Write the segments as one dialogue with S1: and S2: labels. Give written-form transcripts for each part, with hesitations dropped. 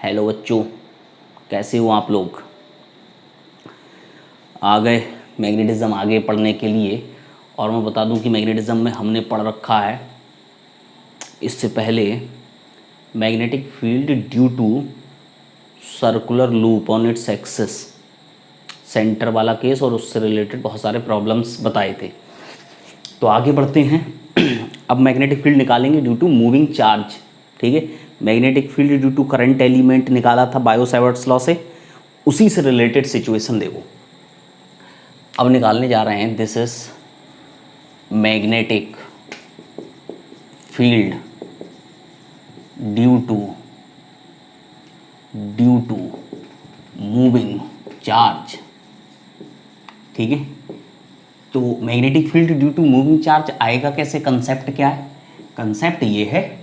S1: Hello बच्चों, कैसे हो आप लोग। आ गए मैग्नेटिज्म आगे पढ़ने के लिए। और मैं बता दूं कि मैग्नेटिज्म में हमने पढ़ रखा है इससे पहले magnetic field due to circular loop on its axis, centre वाला केस और उससे रिलेटेड बहुत सारे प्रॉब्लम्स बताए थे। तो आगे बढ़ते हैं। अब मैग्नेटिक फील्ड निकालेंगे ड्यू टू मूविंग चार्ज। ठीक है, magnetic field due to current element निकाला था बायो-सैवर्ट्स लॉ से, उसी से रिलेटेड सिचुएशन देखो अब निकालने जा रहे हैं। This is magnetic field due to moving charge. ठीक है, तो magnetic field due to moving charge आएगा कैसे, कंसेप्ट क्या है। कंसेप्ट ये है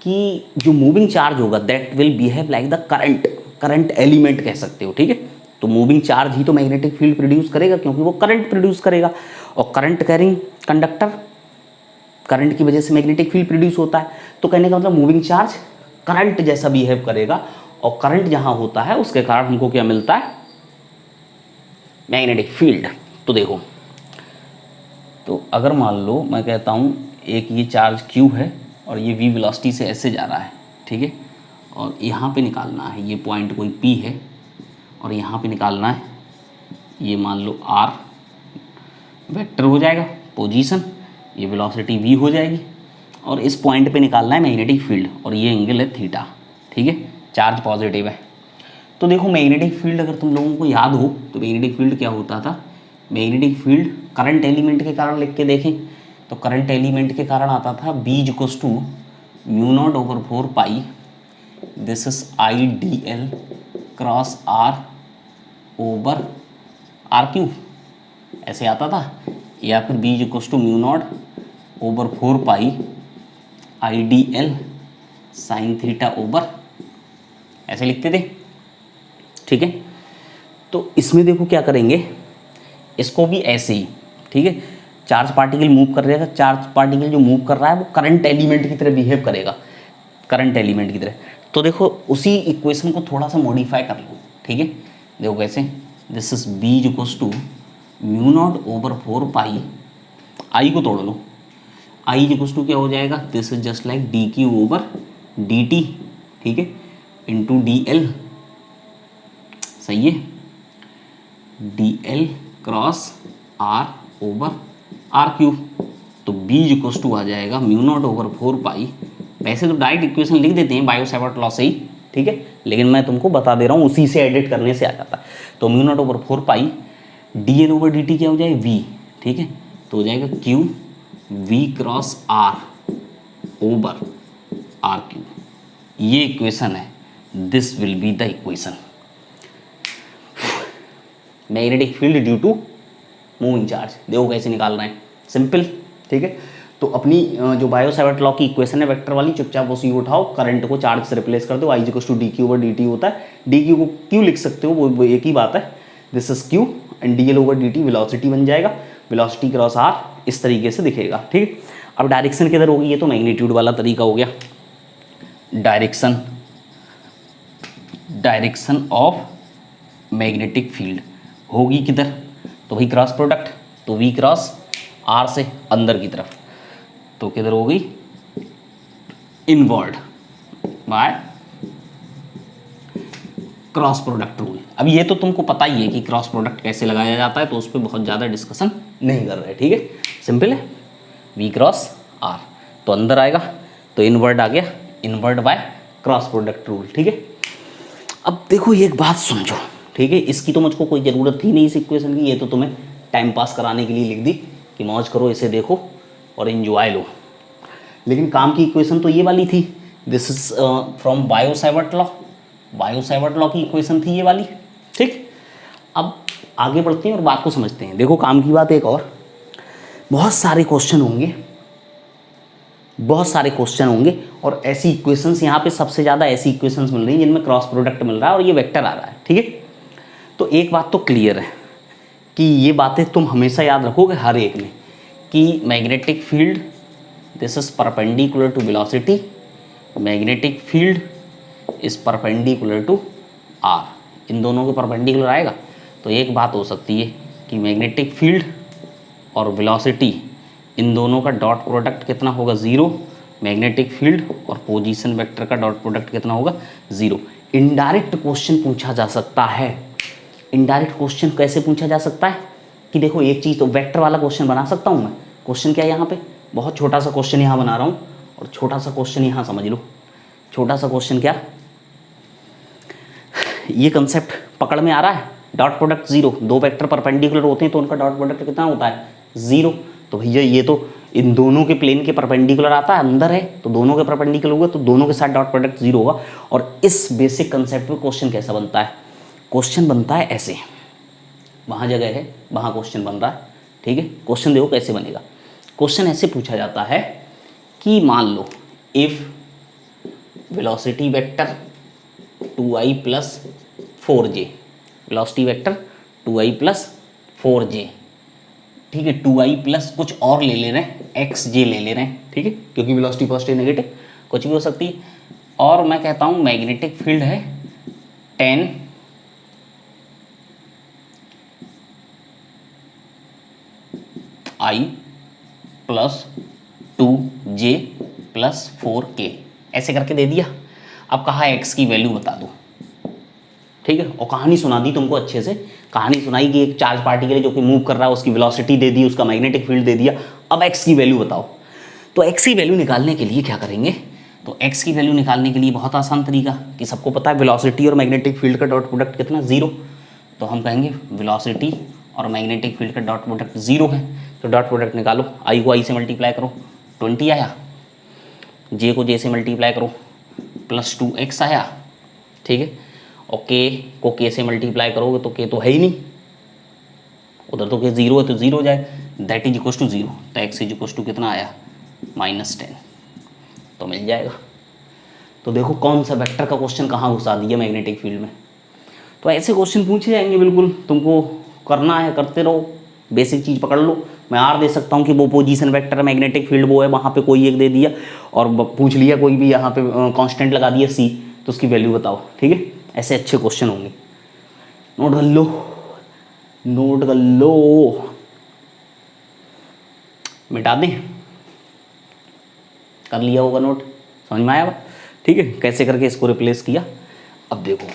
S1: कि जो मूविंग चार्ज होगा that will behave like the current element कह सकते हो। ठीक है, तो मूविंग चार्ज ही तो मैग्नेटिक फील्ड प्रोड्यूस करेगा क्योंकि वो करंट प्रोड्यूस करेगा, और करंट कैरिंग कंडक्टर, करंट की वजह से मैग्नेटिक फील्ड प्रोड्यूस होता है। तो कहने का मतलब मूविंग चार्ज करंट जैसा बिहेव करेगा, और करंट जहाँ होता है उसके कारण हमको क्या मिलता है, मैग्नेटिक फील्ड। तो देखो, तो अगर मान लो मैं कहता हूँ एक ये चार्ज Q है और ये V वेलोसिटी से ऐसे जा रहा है। ठीक है, और यहाँ पे निकालना है, ये पॉइंट कोई P है और यहाँ पे निकालना है, ये मान लो R वेक्टर हो जाएगा पोजीशन, ये वेलोसिटी V हो जाएगी, और इस पॉइंट पे निकालना है मैग्नेटिक फील्ड, और ये एंगल है थीटा। ठीक है, चार्ज पॉजिटिव है। तो देखो मैग्नेटिक फील्ड अगर तुम लोगों को याद हो तो मैग्नेटिक फील्ड क्या होता था, मैग्नेटिक फील्ड करंट एलिमेंट के कारण लिख के देखें तो करंट एलिमेंट के कारण आता था B=μ0/4π, this is IdL cross R over RQ, ऐसे आता था। या फिर B=μ0/4π IdL sign theta over, ऐसे लिखते थे। ठीक है, तो इसमें देखो क्या करेंगे, इसको भी ऐसे ही। ठीक है, चार्ज पार्टिकल मूव कर रहेगा, चार्ज पार्टिकल जो मूव कर रहा है वो करंट एलिमेंट की तरह बिहेव करेगा, करंट एलिमेंट की तरह। तो देखो उसी इक्वेशन को थोड़ा सा मॉडिफाई कर लो। ठीक है, देखो कैसे, दिस इज B=μ0/4π, आई को तोड़ लो, I क्या हो जाएगा, this is just like dQ/dt। ठीक है, इंटू DL, सही है, DL cross R over RQ। तो B आ जाएगा μ0/4π। वैसे तो डायरेक्ट इक्वेशन लिख देते हैं बायो-सैवर्ट लॉ से ही, ठीक है, लेकिन मैं तुमको बता दे रहा हूँ उसी से एडिट करने से आ जाता है। तो μ0/4π DL/dt क्या हो जाएगा, V। ठीक है, तो हो जाएगा Q V cross R over RQ। ये इक्वेशन है, this will be the equation magnetic field due to moving charge. देखो कैसे निकाल रहे हैं, सिंपल। ठीक है, तो अपनी जो बायो-सैवर्ट लॉ की इक्वेशन है वेक्टर वाली, चुपचाप उसी उठाओ, करंट को चार्ज से रिप्लेस कर दो, I=dQ/dt होता है, dQ को Q लिख सकते हो, वो एक ही बात है। This is Q and DL/dt velocity बन जाएगा, वेलोसिटी क्रॉस R इस तरीके से दिखेगा। ठीक है, अब डायरेक्शन किधर होगी, ये तो मैग्नीट्यूड वाला तरीका हो गया। डायरेक्शन ऑफ मैग्नेटिक फील्ड होगी किधर, तो भाई क्रॉस प्रोडक्ट, तो V क्रॉस R से अंदर की तरफ, तो किधर हो गई, inward by cross product rule. अब ये तो तुमको पता ही है कि क्रॉस प्रोडक्ट कैसे लगाया जाता है, तो उस पर बहुत ज़्यादा डिस्कशन नहीं कर रहे। ठीक है, सिंपल है, V क्रॉस R, तो अंदर आएगा तो इनवर्ड आ गया, inward by cross product rule. ठीक है, अब देखो एक बात समझो। ठीक है, इसकी तो मुझको कोई ज़रूरत थी नहीं इस इक्वेशन की, ये तो तुम्हें टाइम पास कराने के लिए लिख दी कि मौज करो, इसे देखो और एंजॉय लो। लेकिन काम की इक्वेशन तो ये वाली थी, this is from bio-Savart law, bio-Savart law की इक्वेशन थी ये वाली। ठीक, अब आगे बढ़ते हैं और बात को समझते हैं। देखो काम की बात एक और, बहुत सारे क्वेश्चन होंगे, बहुत सारे क्वेश्चन होंगे, और ऐसी इक्वेशंस यहाँ पे सबसे ज़्यादा ऐसी इक्वेशंस मिल रही हैं जिनमें क्रॉस प्रोडक्ट मिल रहा है और ये वेक्टर आ रहा है। ठीक है, तो एक बात तो क्लियर है कि ये बातें तुम हमेशा याद रखोगे हर एक में, कि magnetic field this is perpendicular to velocity, magnetic field is perpendicular to R, इन दोनों के परपेंडिकुलर आएगा। तो एक बात हो सकती है कि मैग्नेटिक फील्ड और वेलोसिटी इन दोनों का डॉट प्रोडक्ट कितना होगा 0, मैग्नेटिक फील्ड और पोजीशन वेक्टर का डॉट प्रोडक्ट कितना होगा 0। इनडायरेक्ट क्वेश्चन पूछा जा सकता है। इनडायरेक्ट क्वेश्चन कैसे पूछा जा सकता है कि देखो एक चीज़ तो वेक्टर वाला क्वेश्चन बना सकता हूँ मैं। क्वेश्चन क्या है यहाँ पे, बहुत छोटा सा क्वेश्चन यहाँ बना रहा हूँ और छोटा सा क्वेश्चन यहाँ समझ लो। छोटा सा क्वेश्चन क्या, ये कंसेप्ट पकड़ में आ रहा है, डॉट प्रोडक्ट 0, दो वेक्टर परपेंडिकुलर होते हैं तो उनका डॉट प्रोडक्ट कितना होता है 0। तो भैया ये तो इन दोनों के प्लेन के परपेंडिकुलर आता है, अंदर है तो दोनों के परपेंडिकुलर होगा तो दोनों के साथ डॉट प्रोडक्ट 0 होगा। और इस बेसिक कंसेप्ट में क्वेश्चन कैसा बनता है, क्वेश्चन बनता है ऐसे, वहाँ जगह है वहाँ क्वेश्चन बन रहा है, ठीक है। क्वेश्चन देखो कैसे बनेगा, क्वेश्चन ऐसे पूछा जाता है कि मान लो if velocity vector 2i + 4j, velocity vector 2i + 4j, ठीक है। 2i प्लस कुछ और ले रहे हैं, xj ले रहे हैं, ठीक है, क्योंकि वेलोसिटी पॉजिटिव नेगेटिव कुछ भी हो सकती है। और मैं कहता हूँ मैग्नेटिक फील्ड है 10 i + 2j + 4k, ऐसे करके दे दिया। अब कहा x की वैल्यू बता दो, ठीक है। और कहानी सुना दी तुमको अच्छे से, कहानी सुनाई कि एक चार्ज पार्टिकल है जो कि मूव कर रहा है, उसकी वेलोसिटी दे दी, उसका मैग्नेटिक फील्ड दे दिया। अब x की वैल्यू बताओ। तो x की वैल्यू निकालने के लिए क्या करेंगे, तो x की वैल्यू निकालने के लिए बहुत आसान तरीका कि सबको पता है वेलोसिटी और मैग्नेटिक फील्ड का डॉट प्रोडक्ट कितना 0। तो हम कहेंगे वेलोसिटी और मैग्नेटिक फील्ड का डॉट प्रोडक्ट 0 है, तो डॉट प्रोडक्ट निकालो। आई को आई से मल्टीप्लाई करो 20 आया, जे को जे से मल्टीप्लाई करो +2x आया, ठीक है। और k को k से मल्टीप्लाई करोगे तो k तो है ही नहीं, उधर तो k 0 है तो 0 हो जाए, दैट इज इक्वल टू 0। तो x इज इक्वल टू कितना आया -10, तो मिल जाएगा। तो देखो कौन सा वेक्टर का क्वेश्चन कहाँ घुसा दिया मैग्नेटिक फील्ड में। तो ऐसे क्वेश्चन पूछे जाएंगे, बिल्कुल तुमको करना है, करते रहो, बेसिक चीज़ पकड़ लो। मैं आर दे सकता हूँ कि वो पोजीशन वेक्टर मैग्नेटिक फील्ड वो है, वहाँ पे कोई एक दे दिया और पूछ लिया कोई भी, यहाँ पे कांस्टेंट लगा दिया c, तो उसकी वैल्यू बताओ, ठीक है। ऐसे अच्छे क्वेश्चन होंगे, नोट कर लो, नोट कर लो। मिटा दें, कर लिया होगा नोट, समझ में आया, ठीक है, कैसे करके इसको रिप्लेस किया। अब देखो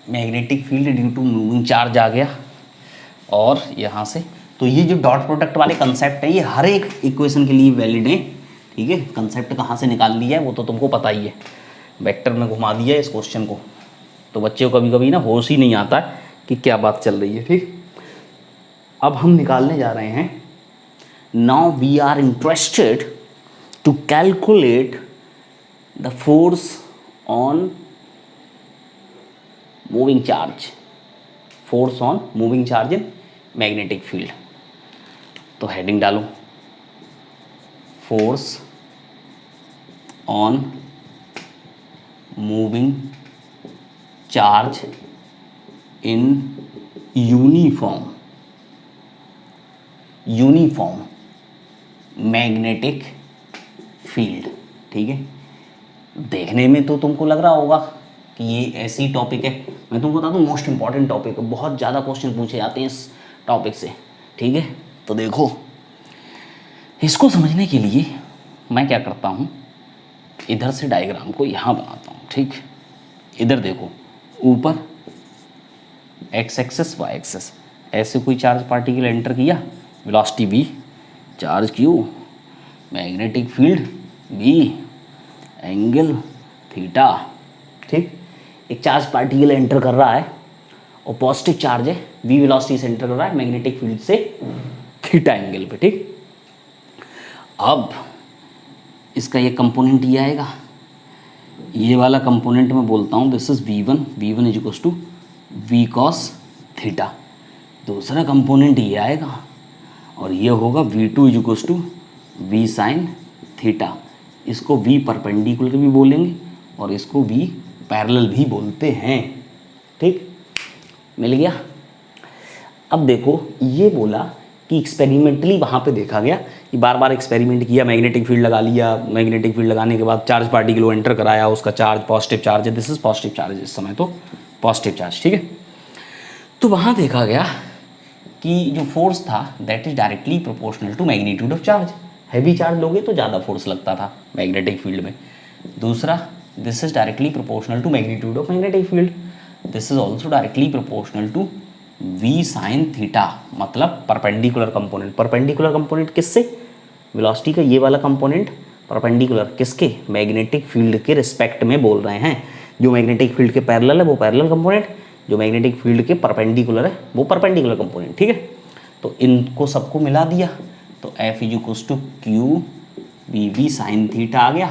S1: magnetic field due to moving charge आ गया, और यहाँ से तो ये जो डॉट प्रोडक्ट वाले कंसेप्ट है ये हर एक इक्वेशन के लिए वैलिड है, ठीक है। कंसेप्ट कहाँ से निकाल लिया है वो तो तुमको पता ही है, वेक्टर में घुमा दिया है इस क्वेश्चन को, तो बच्चे को कभी कभी ना होश ही नहीं आता कि क्या बात चल रही है, ठीक। अब हम निकालने जा रहे हैं, now we are interested to calculate the force on moving charge, force on moving charge in magnetic field. तो हेडिंग डालो, force on moving charge in uniform magnetic field, ठीक है। देखने में तो तुमको लग रहा होगा कि ये ऐसी टॉपिक है, मैं तुमको बता दूं मोस्ट इंपॉर्टेंट टॉपिक है, बहुत ज़्यादा क्वेश्चन पूछे जाते हैं इस टॉपिक से, ठीक है। तो देखो इसको समझने के लिए मैं क्या करता हूँ, इधर से डायग्राम को यहाँ बनाता हूँ, ठीक। इधर देखो ऊपर x एक्सेस y एक्सेस, ऐसे कोई चार्ज पार्टिकल एंटर किया, velocity v, charge q, magnetic field v, angle theta, ठीक। एक चार्ज पार्टिकल एंटर कर रहा है और पॉजिटिव चार्ज है, v वेलोसिटी से एंटर कर रहा है मैग्नेटिक फील्ड से थीटा एंगल पे, ठीक। अब इसका ये कंपोनेंट ये आएगा, ये वाला कंपोनेंट मैं बोलता हूँ this is v1 is equal to v cos theta. दूसरा कंपोनेंट ये आएगा और ये होगा v2 is equal to v sin theta. इसको v परपेंडिकुलर भी बोलेंगे और इसको v पैरेलल भी बोलते हैं, ठीक। मिल गया। अब देखो ये बोला कि एक्सपेरिमेंटली वहाँ पे देखा गया बार बार एक्सपेरिमेंट किया, मैग्नेटिक फील्ड लगा लिया, मैग्नेटिक फील्ड लगाने के बाद चार्ज पार्टिकल को एंटर कराया, उसका चार्ज पॉजिटिव चार्ज है, दिस इज पॉजिटिव चार्ज इस समय, तो पॉजिटिव चार्ज, ठीक है। तो वहाँ देखा गया कि जो फोर्स था that is directly proportional to magnitude of charge, heavy charge लोगे तो ज़्यादा फोर्स लगता था मैग्नेटिक फील्ड में। दूसरा, this is directly proportional to magnitude of magnetic field, this is also directly proportional to v sine theta, मतलब perpendicular component. Perpendicular component किससे? Velocity का ये वाला कंपोनेंट परपेंडिकुलर किसके? मैग्नेटिक फील्ड के रिस्पेक्ट में बोल रहे हैं। जो मैग्नेटिक फील्ड के पैरेलल है वो पैरेलल कंपोनेंट, जो मैग्नेटिक फील्ड के परपेंडिकुलर है वो परपेंडिकुलर कंपोनेंट, ठीक है। तो इनको सबको मिला दिया तो F is equals to Q B B sine theta आ गया,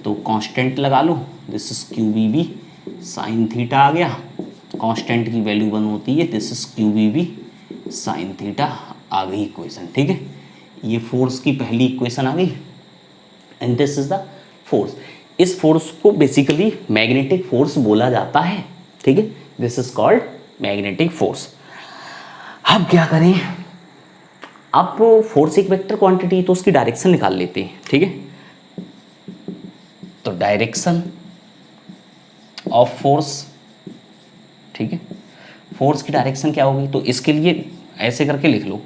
S1: तो कांस्टेंट लगा लो, this is Q B B sine theta आ गया, कांस्टेंट की वैल्यू 1 होती है, this is Q B B sine theta आ गई इक्वेशन, ठीक है। ये फोर्स की पहली इक्वेशन आ गई and this is the force. इस फोर्स को बेसिकली मैग्नेटिक फोर्स बोला जाता है, ठीक है, this is called magnetic force. अब क्या करें, अब फोर्स एक वेक्टर क्वांटिटी तो उसकी डायरेक्शन निकाल लेते हैं, ठीक है। तो डायरेक्शन ऑफ फोर्स, ठीक है, फोर्स की डायरेक्शन क्या होगी, तो इसके लिए ऐसे करके लिख लो,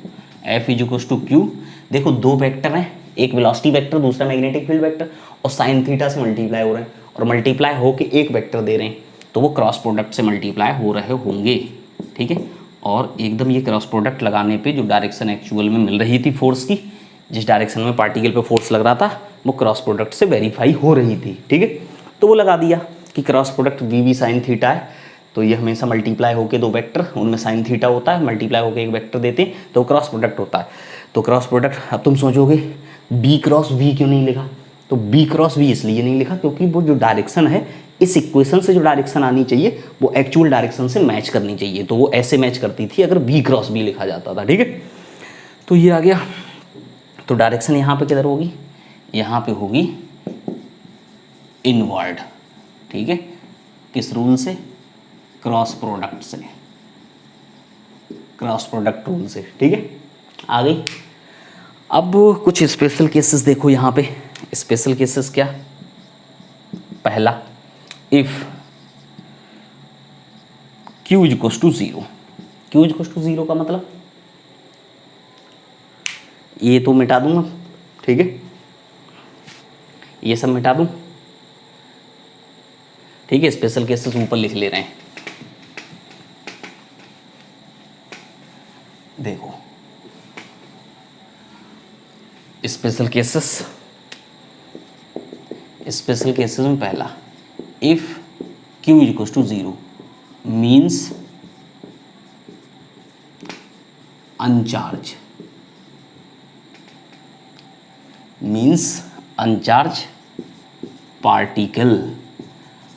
S1: F is equals to Q. देखो दो वेक्टर हैं, एक वेलोसिटी वेक्टर दूसरा मैग्नेटिक फील्ड वेक्टर, और साइन थीटा से मल्टीप्लाई हो रहे हैं और मल्टीप्लाई होके एक वेक्टर दे रहे हैं, तो वो क्रॉस प्रोडक्ट से मल्टीप्लाई हो रहे होंगे, ठीक है। और एकदम ये क्रॉस प्रोडक्ट लगाने पे जो डायरेक्शन एक्चुअल में मिल रही थी फोर्स की, जिस डायरेक्शन में पार्टिकल पे फोर्स लग रहा था वो क्रॉस प्रोडक्ट से वेरीफाई हो रही थी, ठीक है। तो वो लगा दिया कि cross product V V sine theta है, तो ये हमेशा मल्टीप्लाई होके दो वेक्टर, उनमें साइन थीटा होता है, मल्टीप्लाई होके एक वेक्टर देते हैं तो क्रॉस प्रोडक्ट होता है। तो क्रॉस प्रोडक्ट, अब तुम सोचोगे बी क्रॉस वी क्यों नहीं लिखा, तो बी क्रॉस वी इसलिए नहीं लिखा क्योंकि वो जो डायरेक्शन है, इस इक्वेशन से जो डायरेक्शन आनी चाहिए वो एक्चुअल डायरेक्शन से मैच करनी चाहिए, तो वो ऐसे मैच करती थी अगर बी क्रॉस बी लिखा जाता था, ठीक है। तो ये आ गया, तो डायरेक्शन यहाँ पे किधर होगी, यहाँ पे होगी इनवर्ड, ठीक है, किस रूल से, क्रॉस प्रोडक्ट से, क्रॉस प्रोडक्ट रूल से, ठीक है, आ गई। अब कुछ स्पेशल केसेस देखो यहाँ पे, स्पेशल केसेस क्या, पहला, if Q is equals to 0, Q is equals to 0 का मतलब ये तो मिटा दूंगा, ठीक है, ये सब मिटा दूं, ठीक है। स्पेशल केसेस ऊपर लिख ले रहे हैं, देखो स्पेशल केसेस, स्पेशल केसेस में पहला, if Q is equals to 0 means uncharged, means uncharged particle.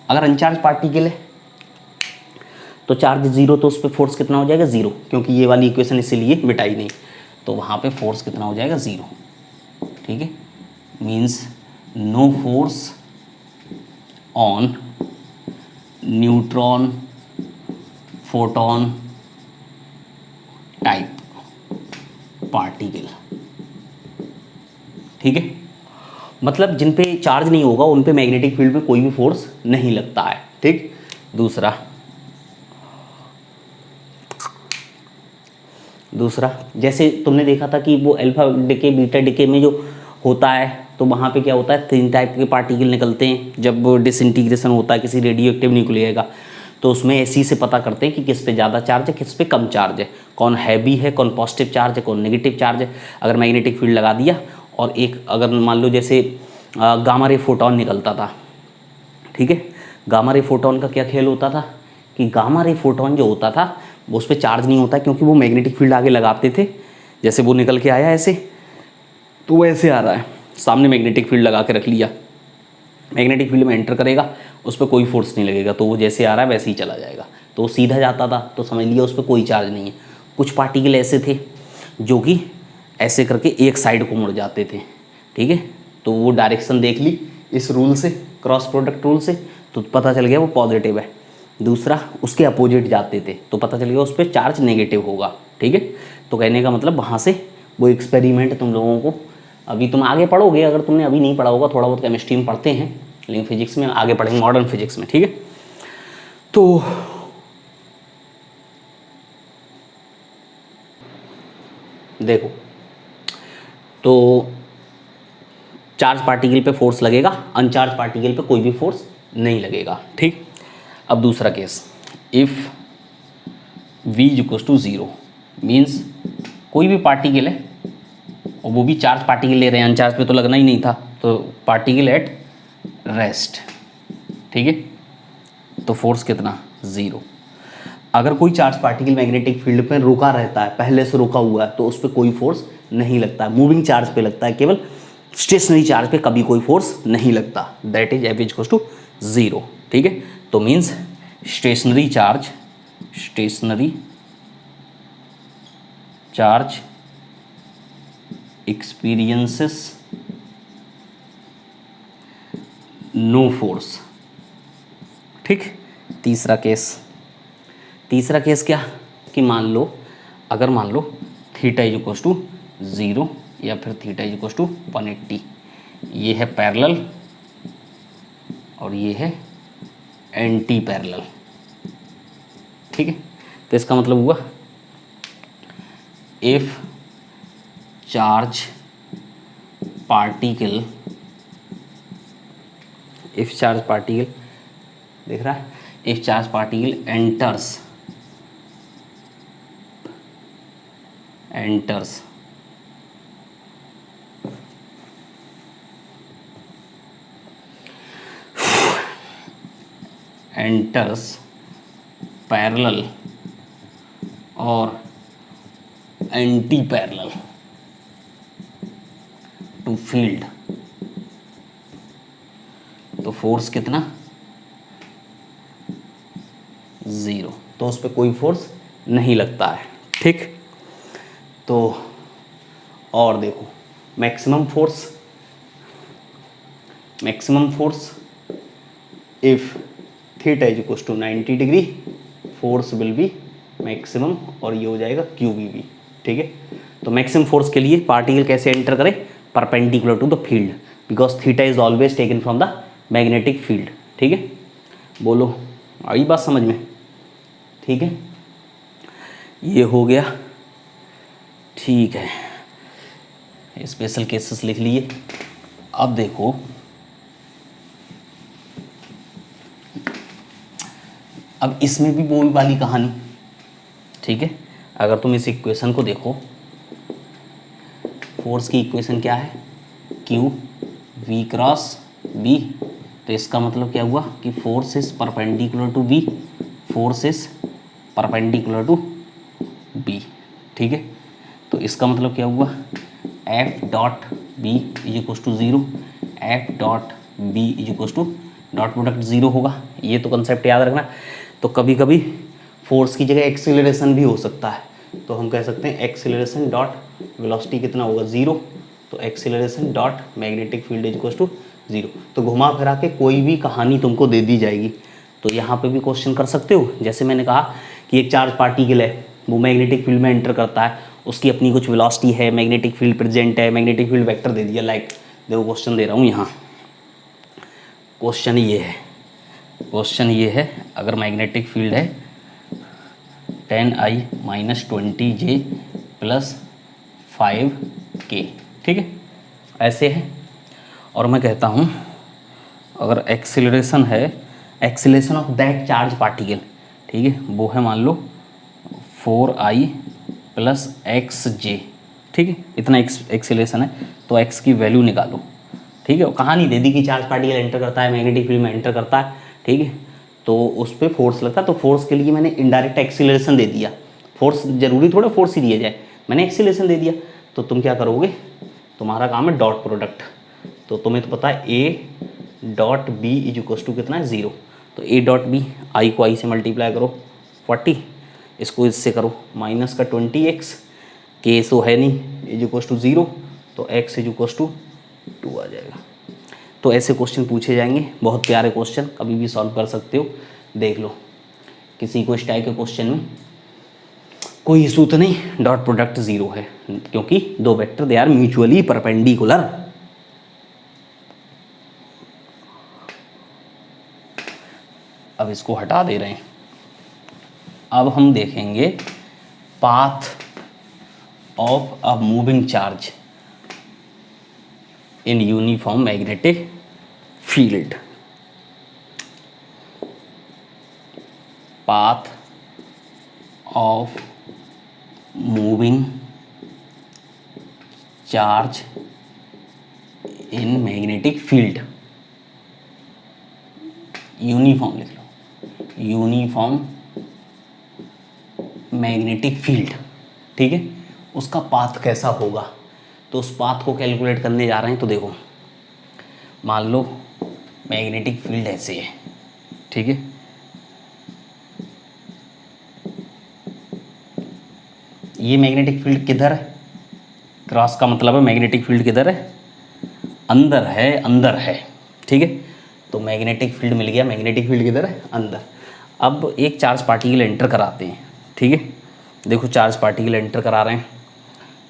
S1: अगर अनचार्ज पार्टिकल है तो चार्ज 0, तो उस पर फोर्स कितना हो जाएगा 0, क्योंकि ये वाली इक्वेशन इसीलिए मिटाई नहीं, तो वहाँ पे फोर्स कितना हो जाएगा 0, ठीक है। Means no force on neutron photon type particle, ठीक है। मतलब जिन पे चार्ज नहीं होगा उन पे मैग्नेटिक फील्ड में कोई भी फोर्स नहीं लगता है, ठीक। दूसरा जैसे तुमने देखा था कि वो अल्फा डिके बीटा डिके में जो होता है तो वहाँ पे क्या होता है, 3 टाइप के पार्टिकल निकलते हैं जब डिसइंटीग्रेशन होता है किसी रेडियो एक्टिव न्यूक्लियर का, तो उसमें ऐसी से पता करते हैं कि किस पे ज़्यादा चार्ज है किस पे कम चार्ज है, कौन हैवी है कौन पॉजिटिव चार्ज है कौन नेगेटिव चार्ज है। अगर मैग्नेटिक फील्ड लगा दिया और एक अगर मान लो जैसे गामा रे फोटोन निकलता था, ठीक है, गामा रे फोटोन का क्या खेल होता था कि गामा रे फोटोन जो होता था वो उस पर चार्ज नहीं होता क्योंकि वो मैग्नेटिक फील्ड आगे लगाते थे, जैसे वो निकल के आया ऐसे तो वो ऐसे आ रहा है, सामने मैग्नेटिक फील्ड लगा के रख लिया, मैग्नेटिक फील्ड में एंटर करेगा उस पर कोई फोर्स नहीं लगेगा, तो वो जैसे आ रहा है वैसे ही चला जाएगा, तो वो सीधा जाता था, तो समझ लिया उस पर कोई चार्ज नहीं है। कुछ पार्टिकल ऐसे थे जो कि ऐसे करके एक साइड को मुड़ जाते थे, ठीक है, तो वो डायरेक्शन देख ली इस रूल से, क्रॉस प्रोडक्ट रूल से, तो पता चल गया वो पॉजिटिव है। दूसरा उसके अपोजिट जाते थे तो पता चल गया उस पर चार्ज नेगेटिव होगा, ठीक है। तो कहने का मतलब वहाँ से वो एक्सपेरिमेंट तुम लोगों को अभी तुम आगे पढ़ोगे, अगर तुमने अभी नहीं पढ़ा होगा, थोड़ा बहुत केमिस्ट्री में पढ़ते हैं, लेकिन फिजिक्स में आगे पढ़ेंगे, मॉडर्न फिजिक्स में, ठीक है। तो देखो, तो चार्ज पार्टिकल पे फोर्स लगेगा, अनचार्ज पार्टिकल पे कोई भी फोर्स नहीं लगेगा, ठीक। अब दूसरा case, if v equals to 0 means कोई भी पार्टिकल है और वो भी चार्ज पार्टिकल ले रहे हैं, अनचार्ज पे तो लगना ही नहीं था, तो पार्टिकल एट रेस्ट, ठीक है। तो फोर्स कितना, 0। अगर कोई चार्ज पार्टिकल मैग्नेटिक फील्ड पे रुका रहता है, पहले से रुका हुआ है, तो उस पर कोई फोर्स नहीं लगता है, मूविंग चार्ज पे लगता है केवल, स्टेशनरी चार्ज पे कभी कोई फोर्स नहीं लगता, that is F equals to 0, ठीक है। तो means stationary charge experiences no force, ठीक। तीसरा केस क्या कि मान लो, अगर मान लो थीटा इज इक्वल्स टू 0 या फिर थीटा इज इक्वल्स टू 180, ये है पैरेलल और ये है एंटी पैरेलल, ठीक है। तो इसका मतलब हुआ इफ चार्ज पार्टिकल देख रहा है, if charge particle enters parallel और एंटी पैरेलल टू फील्ड, तो फोर्स कितना, 0, तो उस पर कोई फोर्स नहीं लगता है, ठीक। तो और देखो, maximum force if theta is equals to 90 degree, force will be maximum, और ये हो जाएगा QVB, ठीक है। तो मैक्सिमम फोर्स के लिए पार्टिकल कैसे एंटर करे, perpendicular to the field, because theta is always taken from the magnetic field, ठीक है। बोलो, आई बात समझ में, ठीक है। ये हो गया, ठीक है, स्पेशल केसेस लिख लिए। अब देखो, अब इसमें भी वही वाली कहानी, ठीक है। अगर तुम इस इक्वेशन को देखो, फोर्स की इक्वेशन क्या है, Q V क्रॉस B, तो इसका मतलब क्या हुआ कि force is perpendicular to B, ठीक है। तो इसका मतलब क्या हुआ, F dot B is equals to 0, F dot B is equals to dot product 0 होगा, ये तो कंसेप्ट याद रखना। तो कभी कभी फोर्स की जगह एक्सीलरेशन भी हो सकता है, तो हम कह सकते हैं एक्सीलरेशन डॉट वेलोसिटी कितना होगा, 0, तो acceleration dot magnetic field is equals to 0। तो घुमा फिरा के कोई भी कहानी तुमको दे दी जाएगी, तो यहाँ पे भी क्वेश्चन कर सकते हो। जैसे मैंने कहा कि एक चार्ज पार्टिकल है, वो मैग्नेटिक फील्ड में एंटर करता है, उसकी अपनी कुछ वेलोसिटी है, मैग्नेटिक फील्ड प्रेजेंट है, मैग्नेटिक फील्ड वेक्टर दे दिया, लाइक देखो क्वेश्चन दे रहा हूँ यहाँ, क्वेश्चन ये है, अगर मैग्नेटिक फील्ड है 10I minus 20J plus 5K, ठीक है, ऐसे है। और मैं कहता हूँ अगर एक्सीलरेशन है, acceleration of that charge particle, ठीक है, वो है मान लो 4I प्लस XJ, ठीक है, इतना एक्सीलरेशन है, तो x की वैल्यू निकालो, ठीक है। कहानी दे दी कि चार्ज पार्टिकल एंटर करता है, मैग्नेटिक फील्ड में एंटर करता है, ठीक है, तो उस पर फोर्स लगता है, तो फोर्स के लिए मैंने इनडायरेक्ट एक्सीलरेशन दे दिया, फोर्स जरूरी थोड़ा फोर्स ही दिया जाए, मैंने एक्सीलरेशन दे दिया। तो तुम क्या करोगे, तुम्हारा काम है डॉट प्रोडक्ट, तो तुम्हें तो पता है A dot B is equals to कितना है, 0, तो A डॉट B, I को I से मल्टीप्लाई करो 40, इसको इससे करो माइनस का 20x, K तो है नहीं, इज इक्वल्स टू 0, तो x इज इक्वल्स टू 2 आ जाएगा। तो ऐसे क्वेश्चन पूछे जाएंगे, बहुत प्यारे क्वेश्चन, कभी भी सॉल्व कर सकते हो, देख लो। किसी को इस टाइप के क्वेश्चन में कोई इशू तो नहीं, डॉट प्रोडक्ट जीरो है क्योंकि दो vector they are mutually perpendicular. अब इसको हटा दे रहे हैं। अब हम देखेंगे path of a moving charge in uniform magnetic field. Path of moving charge in magnetic field, uniform लिख लो, यूनिफॉर्म मैग्नेटिक फील्ड, ठीक है। उसका पाथ कैसा होगा, तो उस पाथ को कैलकुलेट करने जा रहे हैं। तो देखो मान लो मैग्नेटिक फील्ड ऐसे है, ठीक है। ये मैग्नेटिक फील्ड किधर है, क्रॉस का मतलब है मैग्नेटिक फील्ड किधर है, अंदर है, अंदर है, ठीक है। तो मैग्नेटिक फील्ड मिल गया, मैग्नेटिक फील्ड किधर है, अंदर। अब एक चार्ज पार्टिकल एंटर कराते हैं, ठीक है। देखो चार्ज पार्टिकल एंटर करा रहे हैं,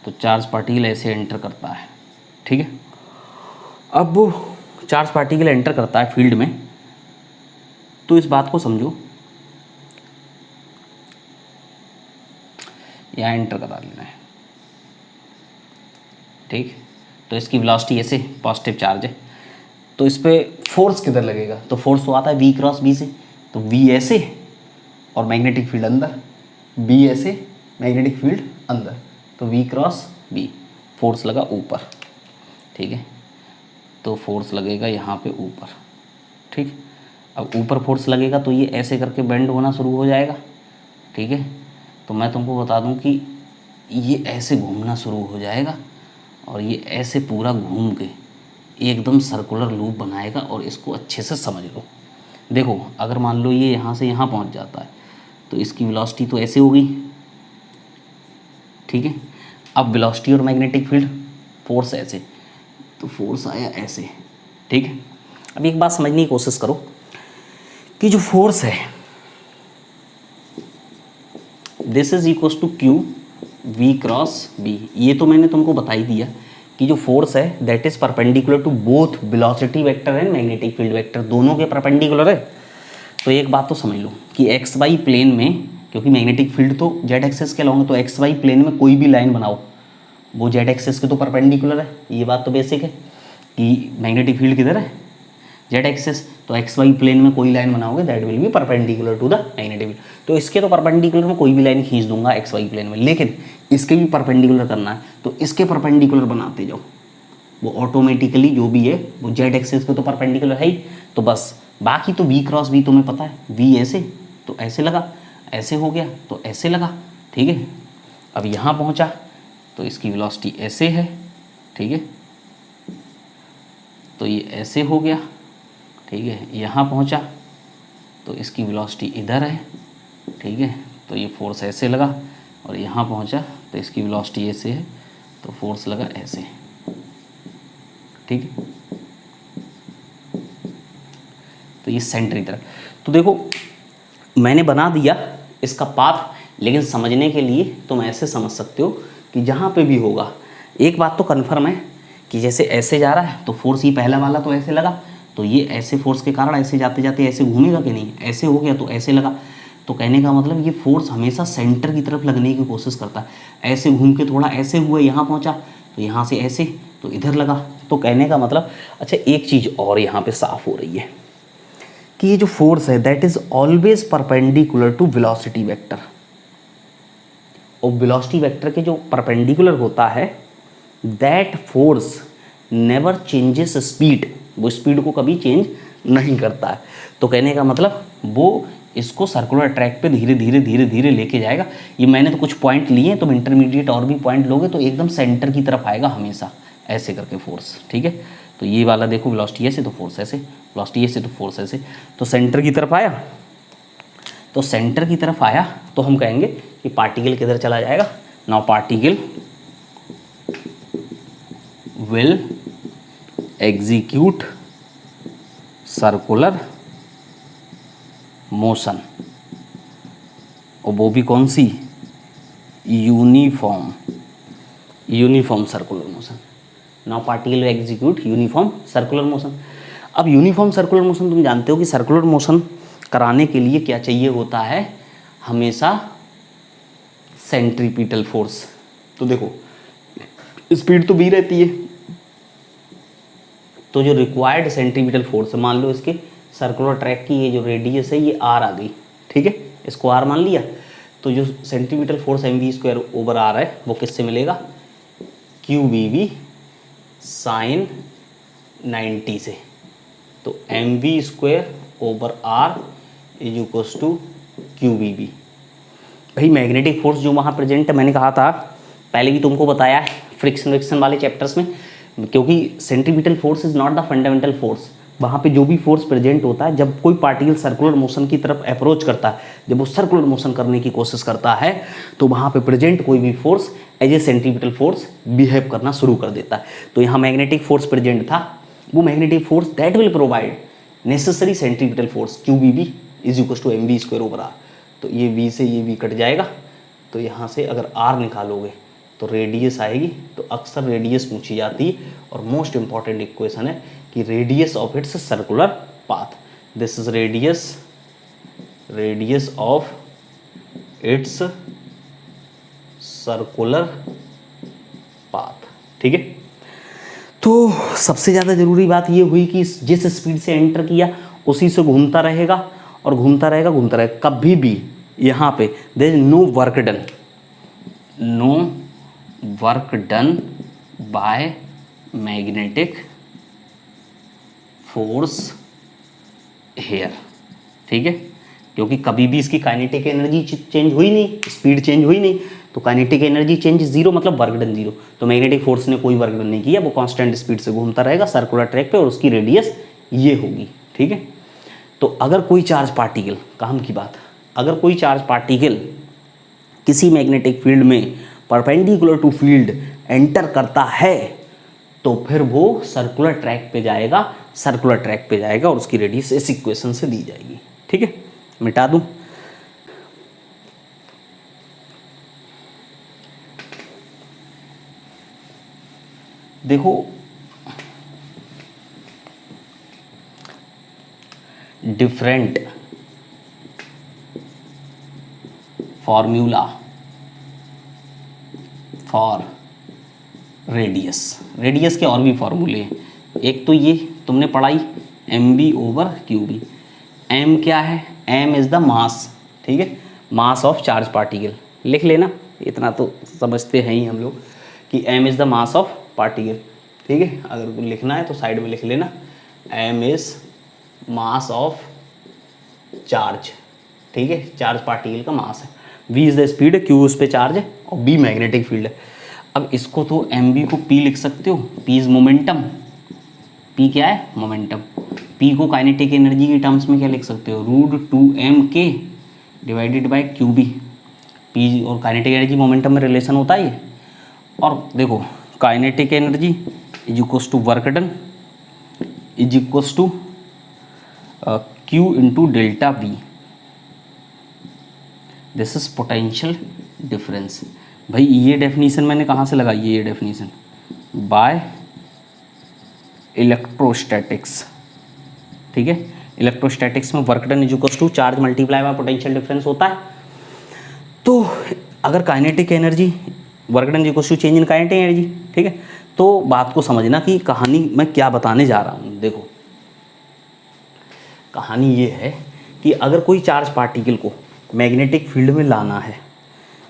S1: तो चार्ज पार्टिकल ऐसे एंटर करता है, ठीक है। अब वो चार्ज पार्टिकल एंटर करता है फील्ड में, तो इस बात को समझो, यहाँ एंटर करा लेना है, ठीक। तो इसकी वेलोसिटी ऐसे पॉजिटिव चार्ज है, तो इस पर फोर्स किधर लगेगा, तो फोर्स तो आता है V क्रॉस B से, तो V ऐसे और मैग्नेटिक फील्ड अंदर, B ऐसे मैग्नेटिक फील्ड अंदर, तो V क्रॉस B, फोर्स लगा ऊपर, ठीक है। तो फोर्स लगेगा यहाँ पे ऊपर, ठीक। अब ऊपर फोर्स लगेगा तो ये ऐसे करके बेंड होना शुरू हो जाएगा, ठीक है। तो मैं तुमको बता दूं कि ये ऐसे घूमना शुरू हो जाएगा और ये ऐसे पूरा घूम के एकदम सर्कुलर लूप बनाएगा, और इसको अच्छे से समझ लो। देखो अगर मान लो ये यहाँ से यहाँ पहुँच जाता है तो इसकी वेलोसिटी तो ऐसे होगी, ठीक है। अब वेलोसिटी और मैग्नेटिक फील्ड, फोर्स ऐसे, तो फोर्स आया ऐसे, ठीक है। अब एक बात समझने की कोशिश करो कि जो फोर्स है this is equal to Q V cross B, ये तो मैंने तुमको बता ही दिया कि जो फोर्स है that is perpendicular to both velocity vector and magnetic field vector, दोनों के परपेंडिकुलर है। तो एक बात तो समझ लो कि एक्स वाई प्लेन में, क्योंकि मैग्नेटिक फील्ड तो जेड एक्सेस के अलॉन्ग है, तो एक्स वाई प्लेन में कोई भी लाइन बनाओ वो जेड एक्सेस के तो परपेंडिकुलर है। ये बात तो बेसिक है कि मैग्नेटिक फील्ड किधर है, जेड एक्सेस, तो एक्स वाई प्लेन में कोई लाइन बनाओगे that will be perpendicular to the magnetic field. तो इसके तो परपेंडिकुलर में कोई भी लाइन खींच दूंगा एक्स वाई प्लेन में, लेकिन इसके भी परपेंडिकुलर करना है तो इसके परपेंडिकुलर बनाते जाओ, वो ऑटोमेटिकली जो भी है वो जेड एक्सेस के तो परपेंडिकुलर है ही। तो बस बाकी तो V क्रॉस B तुम्हें पता है, V ऐसे तो ऐसे लगा, ऐसे हो गया तो ऐसे लगा, ठीक है। अब यहाँ पहुँचा तो इसकी वेलोसिटी ऐसे है, ठीक है। तो ये ऐसे हो गया, ठीक है। यहाँ पहुँचा तो इसकी वेलोसिटी इधर है, ठीक है। तो ये फोर्स ऐसे लगा, और यहाँ पहुँचा तो इसकी वेलोसिटी ऐसे है, तो फोर्स लगा ऐसे, ठीक है। तो ये सेंटर की तरफ, तो देखो मैंने बना दिया इसका पाथ, लेकिन समझने के लिए तुम ऐसे समझ सकते हो कि जहाँ पे भी होगा, एक बात तो कन्फर्म है कि जैसे ऐसे जा रहा है तो फोर्स ये पहला वाला तो ऐसे लगा, तो ये ऐसे फोर्स के कारण ऐसे जाते जाते ऐसे घूमेगा कि नहीं, ऐसे हो गया तो ऐसे लगा। तो कहने का मतलब ये फोर्स हमेशा सेंटर की तरफ लगने की कोशिश करता है, ऐसे घूम के थोड़ा ऐसे हुए, यहाँ पहुँचा तो यहाँ से ऐसे तो इधर लगा। तो कहने का मतलब, अच्छा एक चीज़ और यहाँ पे साफ हो रही है कि ये जो फोर्स है that is always perpendicular to velocity vector, और वेलोसिटी वेक्टर के जो परपेंडिकुलर होता है that force never changes speed, वो स्पीड को कभी चेंज नहीं करता है। तो कहने का मतलब वो इसको सर्कुलर ट्रैक पे धीरे धीरे धीरे धीरे लेके जाएगा। ये मैंने तो कुछ पॉइंट लिए, तुम इंटरमीडिएट और भी पॉइंट लोगे तो एकदम सेंटर की तरफ आएगा हमेशा ऐसे करके फोर्स, ठीक है। तो ये वाला देखो वेलोसिटी ऐसे तो फोर्स ऐसे, वेलोसिटी ऐसे तो फोर्स ऐसे, तो सेंटर की तरफ आया, तो सेंटर की तरफ आया तो हम कहेंगे कि पार्टिकल किधर चला जाएगा। Now particle will execute circular motion, और वो भी कौन सी, uniform circular motion. Now particle execute uniform circular motion. अब यूनिफॉर्म सर्कुलर मोशन तुम जानते हो कि सर्कुलर मोशन कराने के लिए क्या चाहिए होता है, हमेशा सेंट्रीपिटल फोर्स। तो देखो स्पीड तो v रहती है, तो जो रिक्वायर्ड सेंट्रीपिटल फोर्स है, मान लो इसके सर्कुलर ट्रैक की ये जो रेडियस है ये r आ गई, ठीक है, इसको r मान लिया, तो जो सेंट्रीपिटल फोर्स mv²/r है वो किससे मिलेगा, QVV साइन 90 से। तो mv²/r is equals to QVV। भाई मैग्नेटिक फोर्स जो वहाँ प्रेजेंट है, मैंने कहा था पहले भी तुमको बताया है फ्रिक्शन विक्शन वाले चैप्टर्स में, क्योंकि centripetal force is not the fundamental force. वहाँ पे जो भी फोर्स प्रेजेंट होता है, जब कोई पार्टिकल सर्कुलर मोशन की तरफ अप्रोच करता है, जब वो सर्कुलर मोशन करने की कोशिश करता है, तो वहाँ पे प्रेजेंट कोई भी force as a centripetal force behave करना शुरू कर देता है। तो यहाँ मैग्नेटिक फोर्स प्रेजेंट था, वो magnetic force that will provide necessary centripetal force QVV is equal to mv²/r। तो ये v से ये v कट जाएगा, तो यहाँ से अगर r निकालोगे तो रेडियस आएगी। तो अक्सर रेडियस पूछी जाती है, और मोस्ट इंपॉर्टेंट इक्वेशन है कि radius of its circular path, this is radius of its circular path, ठीक है। तो सबसे ज़्यादा ज़रूरी बात ये हुई कि जिस स्पीड से एंटर किया उसी से घूमता रहेगा और घूमता रहेगा, कभी भी यहाँ पे there is no work done by magnetic force here, ठीक है, क्योंकि कभी भी इसकी काइनेटिक एनर्जी चेंज हुई नहीं, स्पीड चेंज हुई नहीं, तो काइनेटिक एनर्जी चेंज जीरो मतलब वर्क डन जीरो। तो मैग्नेटिक फोर्स ने कोई वर्क डन नहीं किया, वो कांस्टेंट स्पीड से घूमता रहेगा सर्कुलर ट्रैक पे, और उसकी रेडियस ये होगी, ठीक है। तो अगर कोई चार्ज पार्टिकल, काम की बात, अगर कोई चार्ज पार्टिकल किसी मैग्नेटिक फील्ड में परपेंडिकुलर टू फील्ड एंटर करता है, तो फिर वो सर्कुलर ट्रैक पे जाएगा, और उसकी रेडियस इस इक्वेशन से दी जाएगी, ठीक है। मिटा दूं, देखो डिफरेंट फॉर्मूला फॉर रेडियस के और भी फॉर्मूले हैं। एक तो ये तुमने पढ़ाई mv/qv। m क्या है, m इज़ द मास, ठीक है, मास ऑफ चार्ज पार्टिकल, लिख लेना, इतना तो समझते हैं ही हम लोग कि m is the mass of particle, ठीक है। अगर लिखना है तो साइड में लिख लेना, m is mass of charge, ठीक है, चार्ज पार्टिकल का मास है, v is the speed, q उस पे चार्ज है, और b मैग्नेटिक फील्ड है। अब इसको तो mv को p लिख सकते हो, p इज मोमेंटम, p क्या है, मोमेंटम। p को काइनेटिक एनर्जी के टर्म्स में क्या लिख सकते हो, √2mk divided by qb। p और काइनेटिक एनर्जी मोमेंटम में रिलेशन होता है ये। और देखो kinetic energy is equals to work done is equals to q into delta v, this is potential difference. भाई ये डेफिनीशन मैंने कहाँ से लगाई है, ये डेफिनीशन बाय इलेक्ट्रोस्टैटिक्स, ठीक है। इलेक्ट्रोस्टैटिक्स में work done is equals to charge multiply by potential difference होता है। तो अगर kinetic energy work done is equals to change in kinetic energy, ठीक है, तो बात को समझना कि कहानी मैं क्या बताने जा रहा हूँ। देखो कहानी ये है कि अगर कोई चार्ज पार्टिकल को मैग्नेटिक फील्ड में लाना है,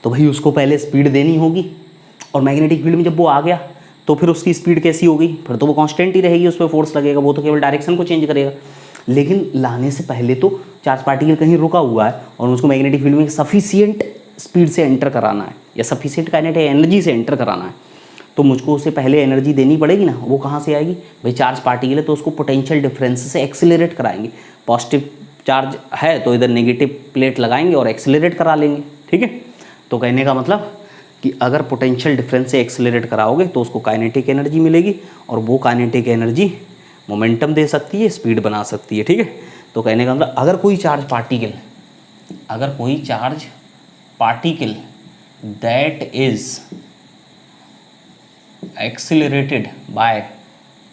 S1: तो भाई उसको पहले स्पीड देनी होगी, और मैग्नेटिक फील्ड में जब वो आ गया तो फिर उसकी स्पीड कैसी होगी, फिर तो वो कांस्टेंट ही रहेगी, उस पर फोर्स लगेगा, वो तो केवल डायरेक्शन को चेंज करेगा। लेकिन लाने से पहले तो चार्ज पार्टिकल कहीं रुका हुआ है, और उसको मैग्नेटिक फील्ड में सफिशिएंट स्पीड से एंटर कराना है, या सफिशिएंट काइनेटिक एनर्जी से एंटर कराना है, तो मुझको उससे पहले एनर्जी देनी पड़ेगी ना। वो कहाँ से आएगी, भाई चार्ज पार्टिकल है तो उसको पोटेंशियल डिफरेंस से एक्सेलरेट कराएंगे। पॉजिटिव चार्ज है तो इधर नेगेटिव प्लेट लगाएंगे और एक्सेलरेट करा लेंगे, ठीक है। तो कहने का मतलब कि अगर पोटेंशियल डिफरेंस से एक्सेलरेट कराओगे तो उसको काइनेटिक एनर्जी मिलेगी, और वो काइनेटिक एनर्जी मोमेंटम दे सकती है, स्पीड बना सकती है, ठीक है। तो कहने का मतलब अगर कोई charge particle that is accelerated bye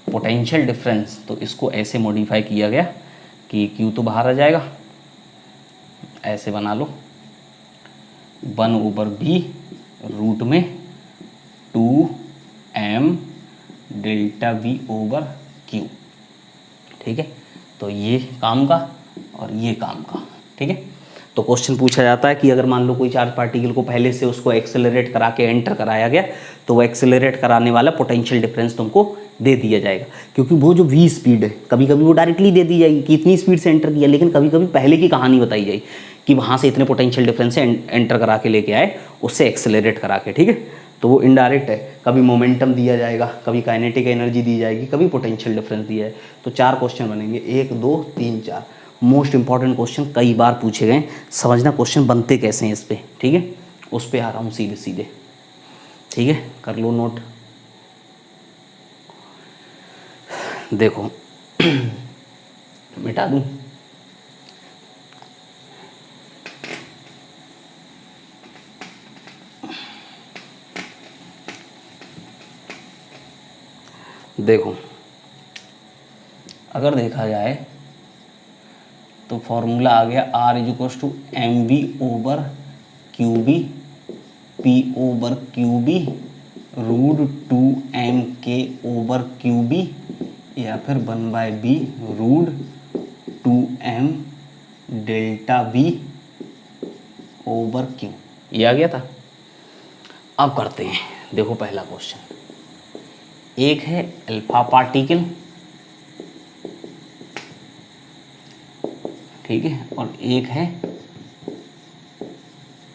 S1: potential difference, तो इसको ऐसे मॉडिफाई किया गया कि Q तो बाहर आ जाएगा, ऐसे बना लो 1/b रूट में 2m delta V over Q। ठीक है, तो ये काम का और ये काम का। ठीक है, तो क्वेश्चन पूछा जाता है कि अगर मान लो कोई चार्ज पार्टिकल को पहले से उसको एक्सेलरेट करा के एंटर कराया गया, तो वो एक्सेलरेट कराने वाला पोटेंशियल डिफरेंस तुमको दे दिया जाएगा, क्योंकि वो जो v स्पीड है कभी कभी वो डायरेक्टली दे दी जाएगी कि इतनी स्पीड से एंटर किया, लेकिन कभी कभी पहले की कहानी बताई जाएगी कि वहाँ से इतने पोटेंशियल डिफरेंस से एंटर करा के लेके आए, उससे एक्सेलरेट करा के। ठीक है, तो वो इनडायरेक्ट है, कभी मोमेंटम दिया जाएगा, कभी काइनेटिक एनर्जी दी जाएगी, कभी पोटेंशियल डिफरेंस दिया है। तो 4 क्वेश्चन बनेंगे, 1 2 3 4 मोस्ट इंपॉर्टेंट क्वेश्चन, कई बार पूछे गए, समझना क्वेश्चन बनते कैसे हैं इस पर। ठीक है, उस पर आ रहा हूँ सीधे सीधे। ठीक है, कर लो नोट। देखो मिटा दूँ, देखो अगर देखा जाए तो फॉर्मूला आ गया R = mv over QB P over QB root 2mk over QB या फिर 1/b root 2m delta V over Q। ये आ गया था। अब करते हैं, देखो पहला क्वेश्चन, एक है अल्फा पार्टिकल, ठीक है, और एक है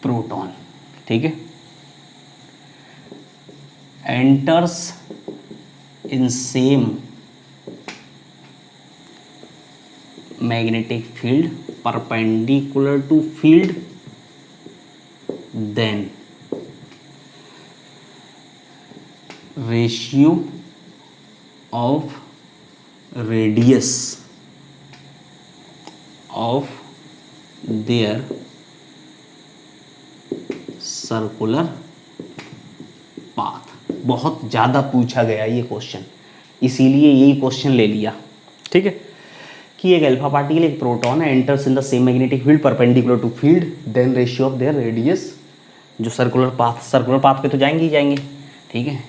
S1: प्रोटॉन। ठीक है, enters in same magnetic field perpendicular to field, then ratio of radius of their circular path. बहुत ज़्यादा पूछा गया ये क्वेश्चन, इसीलिए यही क्वेश्चन ले लिया। ठीक है, कि एक अल्फा पार्टिकल एक प्रोटॉन है, enters in the same magnetic field perpendicular to field, then ratio of their radius, जो सर्कुलर पाथ पे तो जाएंगे ही जाएंगे। ठीक है,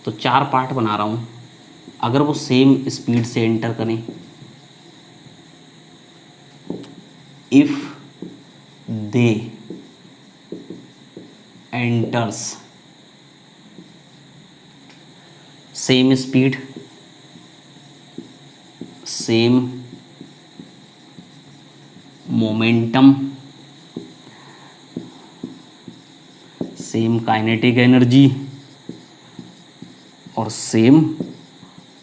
S1: तो 4 पार्ट बना रहा हूँ। अगर वो सेम स्पीड से एंटर करें, if they enters same speed, same momentum, same kinetic energy और सेम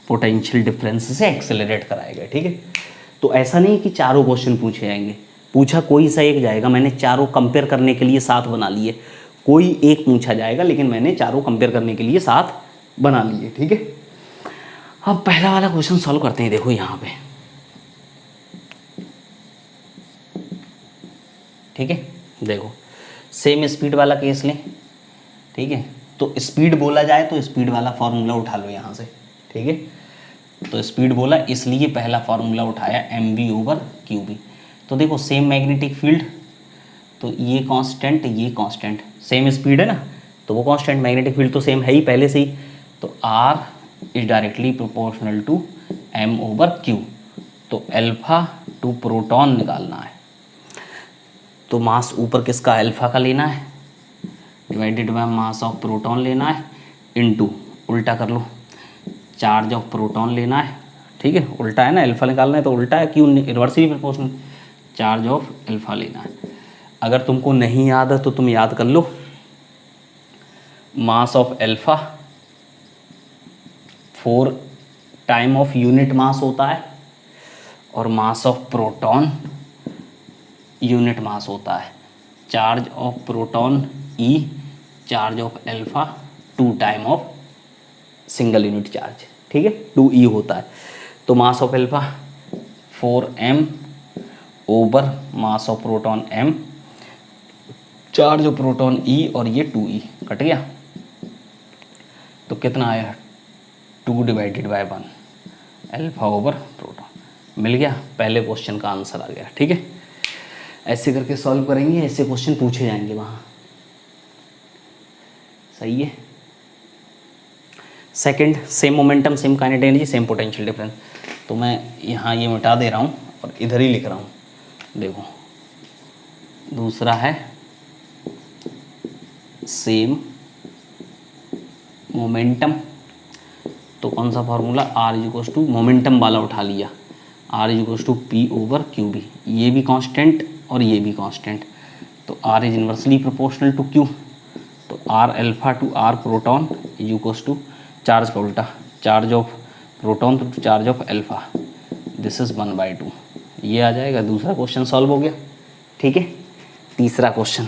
S1: पोटेंशियल डिफरेंस से एक्सेलरेट कराएगा। ठीक है, तो ऐसा नहीं कि चारों क्वेश्चन पूछे जाएंगे, पूछा कोई सा एक जाएगा। मैंने चारों कंपेयर करने के लिए 7 बना लिए, कोई एक पूछा जाएगा, लेकिन मैंने चारों कंपेयर करने के लिए 7 बना लिए। ठीक है, अब पहला वाला क्वेश्चन सॉल्व करते हैं। देखो यहाँ पे, ठीक है, देखो सेम स्पीड वाला केस लें। ठीक है, तो स्पीड बोला जाए तो स्पीड वाला फॉर्मूला उठा लो यहाँ से। ठीक है, तो स्पीड बोला इसलिए पहला फॉर्मूला उठाया mv ओवर QB। तो देखो सेम मैग्नेटिक फील्ड, तो ये कांस्टेंट ये कांस्टेंट, सेम स्पीड है ना, तो वो कांस्टेंट, मैग्नेटिक फील्ड तो सेम है ही पहले से ही, तो R is directly proportional to m over Q। तो अल्फा टू प्रोटॉन निकालना है, तो मास ऊपर किसका, अल्फा का लेना है, divided by mass of proton लेना है, इनटू उल्टा कर लो, चार्ज ऑफ प्रोटॉन लेना है। ठीक है, उल्टा है ना, अल्फा निकालना है तो उल्टा है, क्यों reversely proportional, charge of alpha लेना है। अगर तुमको नहीं याद है तो तुम याद कर लो, mass of alpha 4 time of unit mass होता है, और mass of proton unit mass होता है। Charge of proton E, charge of alpha 2 time of single unit charge. ठीक है, 2E होता है। तो mass of alpha 4m over mass of proton m, charge of proton E और ये 2e cut गया, तो कितना आया 2 divided by 1 alpha over proton मिल गया। पहले क्वेश्चन का आंसर आ गया। ठीक है, ऐसे करके सॉल्व करेंगे, ऐसे क्वेश्चन पूछे जाएंगे वहाँ। सही है। Second, same momentum same kinetic energy same potential difference, तो मैं यहाँ ये मिटा दे रहा हूँ और इधर ही लिख रहा हूँ। देखो दूसरा है सेम मोमेंटम, तो कौन सा formula, R equals to momentum वाला उठा लिया, R equals to P over Q B, ये भी कांस्टेंट और ये भी कांस्टेंट, तो R is inversely proportional to Q, तो R alpha to R proton is equals to charge का उल्टा, charge of proton to charge of alpha, this is 1/2, ये आ जाएगा। दूसरा क्वेश्चन सॉल्व हो गया। ठीक है, तीसरा क्वेश्चन,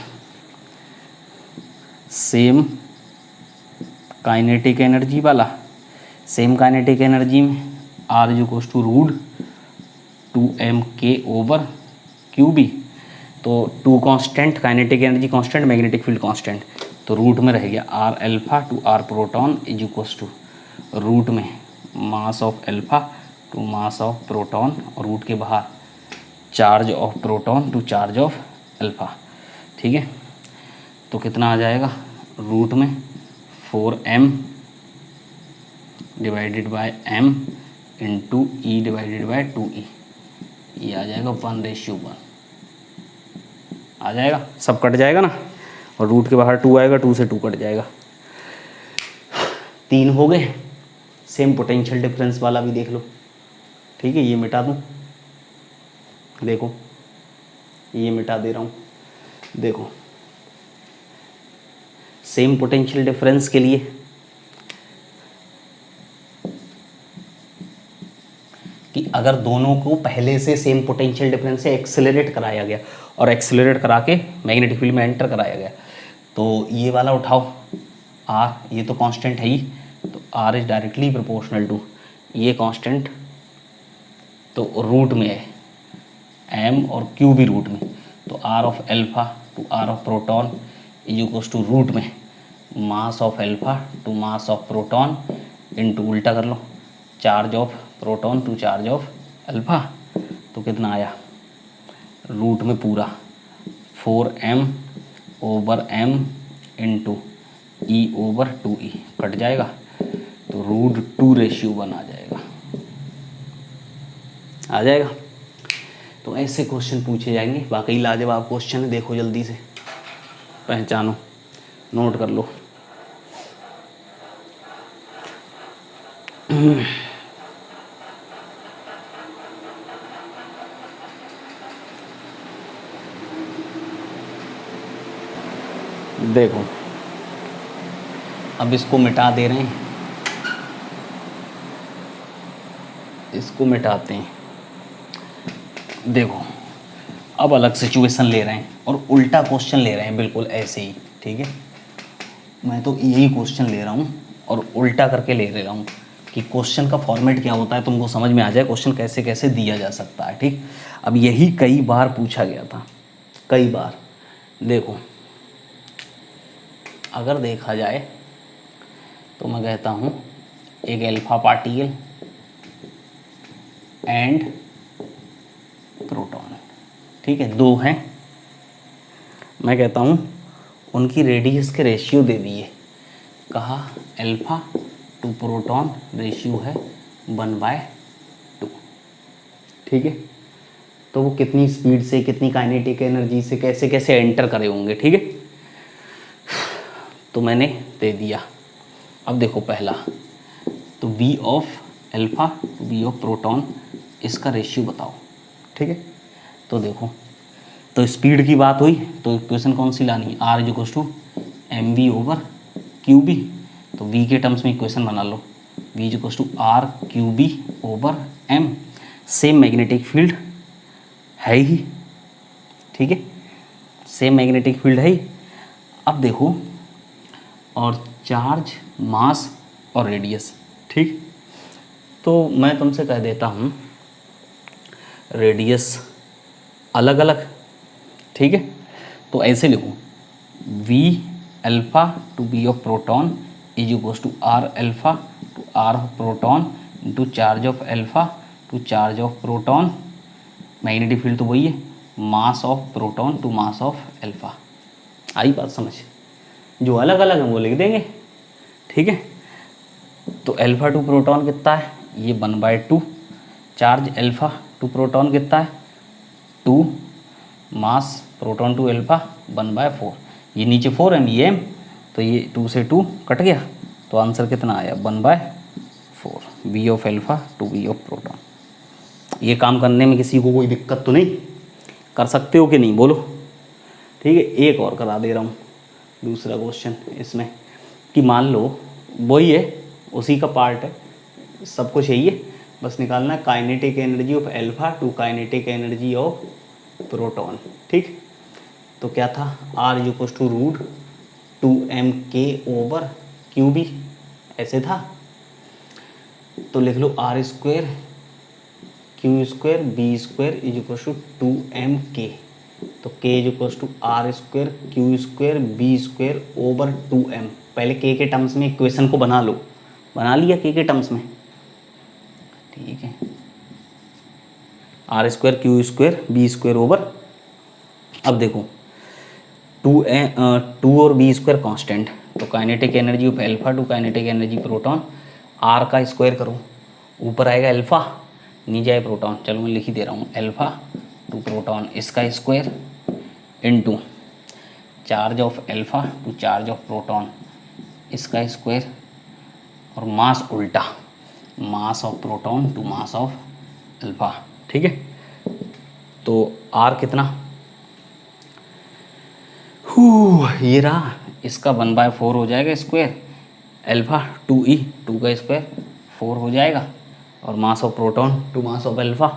S1: सेम काइनेटिक एनर्जी वाला, सेम काइनेटिक एनर्जी में R is equals to root 2m k over Q B, तो 2 constant, kinetic energy constant, magnetic field constant, तो रूट में रह गया R alpha to R proton is equals to root में mass of alpha to mass of proton, और root के बाहर charge of proton to charge of alpha. ठीक है, तो कितना आ जाएगा, रूट में 4m divided by m into E divided by 2e, ये आ जाएगा 1:1 आ जाएगा, सब कट जाएगा ना, और रूट के बाहर 2 आएगा, 2 से 2 कट जाएगा। 3 हो गए। सेम पोटेंशियल डिफरेंस वाला भी देख लो। ठीक है, ये मिटा दूँ, देखो ये मिटा दे रहा हूँ। देखो सेम पोटेंशियल डिफरेंस के लिए कि अगर दोनों को पहले से सेम पोटेंशियल डिफरेंस से एक्सेलरेट कराया गया और एक्सेलरेट करा के मैग्नेटिक फील्ड में एंटर कराया गया, तो ये वाला उठाओ आर, ये तो कांस्टेंट है ही, तो R is directly proportional to ये कांस्टेंट, तो रूट में है एम और क्यू भी रूट में, तो R of alpha to R of proton is equals to root में mass of alpha to mass of proton into उल्टा कर लो charge of proton to charge of alpha, तो कितना आया रूट में पूरा 4m over m into E over 2e cut जाएगा, तो रूट 2:1 आ जाएगा, आ जाएगा। तो ऐसे क्वेश्चन पूछे जाएंगे, वाकई लाजवाब क्वेश्चन है। देखो जल्दी से पहचानो, नोट कर लो। देखो अब इसको मिटा दे रहे हैं, इसको मिटाते हैं। देखो अब अलग सिचुएशन ले रहे हैं और उल्टा क्वेश्चन ले रहे हैं, बिल्कुल ऐसे ही। ठीक है, मैं तो यही क्वेश्चन ले रहा हूँ और उल्टा करके ले रहा हूँ कि क्वेश्चन का फॉर्मेट क्या होता है, तुमको समझ में आ जाए क्वेश्चन कैसे कैसे दिया जा सकता है। ठीक, अब यही कई बार पूछा गया था, कई बार। देखो अगर देखा जाए तो मैं कहता हूँ एक अल्फा पार्टिकल एंड प्रोटॉन, ठीक है, 2 हैं। मैं कहता हूँ उनकी रेडियस के रेशियो दे दिए, कहा अल्फा टू प्रोटॉन रेशियो है 1/2। ठीक है, तो वो कितनी स्पीड से, कितनी काइनेटिक एनर्जी से, कैसे कैसे एंटर करे होंगे। ठीक है, तो मैंने दे दिया। अब देखो पहला, तो v of alpha to v of proton, इसका रेशियो बताओ। ठीक है, तो देखो, तो स्पीड की बात हुई तो इक्वेशन कौन सी लानी, r is equals to M V over Q B, तो v के टर्म्स में इक्वेशन बना लो, v is equals to R Q B over m। Same magnetic field है ही, ठीक है, सेम मैग्नेटिक फील्ड है ही। अब देखो, और चार्ज, मास और रेडियस। ठीक, तो मैं तुमसे कह देता हूँ रेडियस अलग अलग। ठीक है, तो ऐसे लिखूँ V alpha to B of proton is equals to R alpha to R of proton into charge of alpha to charge of proton. Magnetic field तो वही है, mass of proton to mass of alpha. आई बात समझ? जो अलग अलग है वो लिख देंगे, ठीक है। तो अल्फा टू प्रोटॉन कितना है, ये 1/2, चार्ज अल्फा टू प्रोटॉन कितना है 2, मास प्रोटॉन टू अल्फा 1/4, ये नीचे 4 m ये m, तो ये 2 से 2 कट गया, तो आंसर कितना आया 1/4, V of alpha to V of proton. ये काम करने में किसी को कोई दिक्कत तो नहीं? कर सकते हो कि नहीं बोलो? ठीक है, एक और करा दे रहा हूँ, दूसरा क्वेश्चन इसमें कि मान लो वही है, उसी का पार्ट है, सब कुछ यही है, बस निकालना है kinetic energy of alpha to kinetic energy of proton. ठीक, तो क्या था, आर इज इक्वल्स टू √2mk/क्यूबी, ऐसे था। तो लिख लो R square Q square B square is equals to 2mk, तो k is equals to R square Q square B square over 2m। पहले k के टर्म्स में इक्वेशन को बना लो, बना लिया k के टर्म्स में, ठीक है। R square Q square B square over, अब देखो 2 और बी स्क्वायर कॉन्स्टेंट, तो kinetic energy of alpha to kinetic energy proton, R का स्क्वायर करो, ऊपर आएगा अल्फा, नीचे आए प्रोटॉन, चलो मैं लिख ही दे रहा हूँ, अल्फा टू प्रोटॉन इसका square into charge of alpha to charge of proton इसका स्क्वायर, और मास उल्टा, mass of proton to mass of alpha, ठीक है। तो आर कितना, ये रहा, इसका 1/4 हो जाएगा स्क्वायर, अल्फा 2e, 2 का स्क्वायर 4 हो जाएगा, और mass of proton to mass of alpha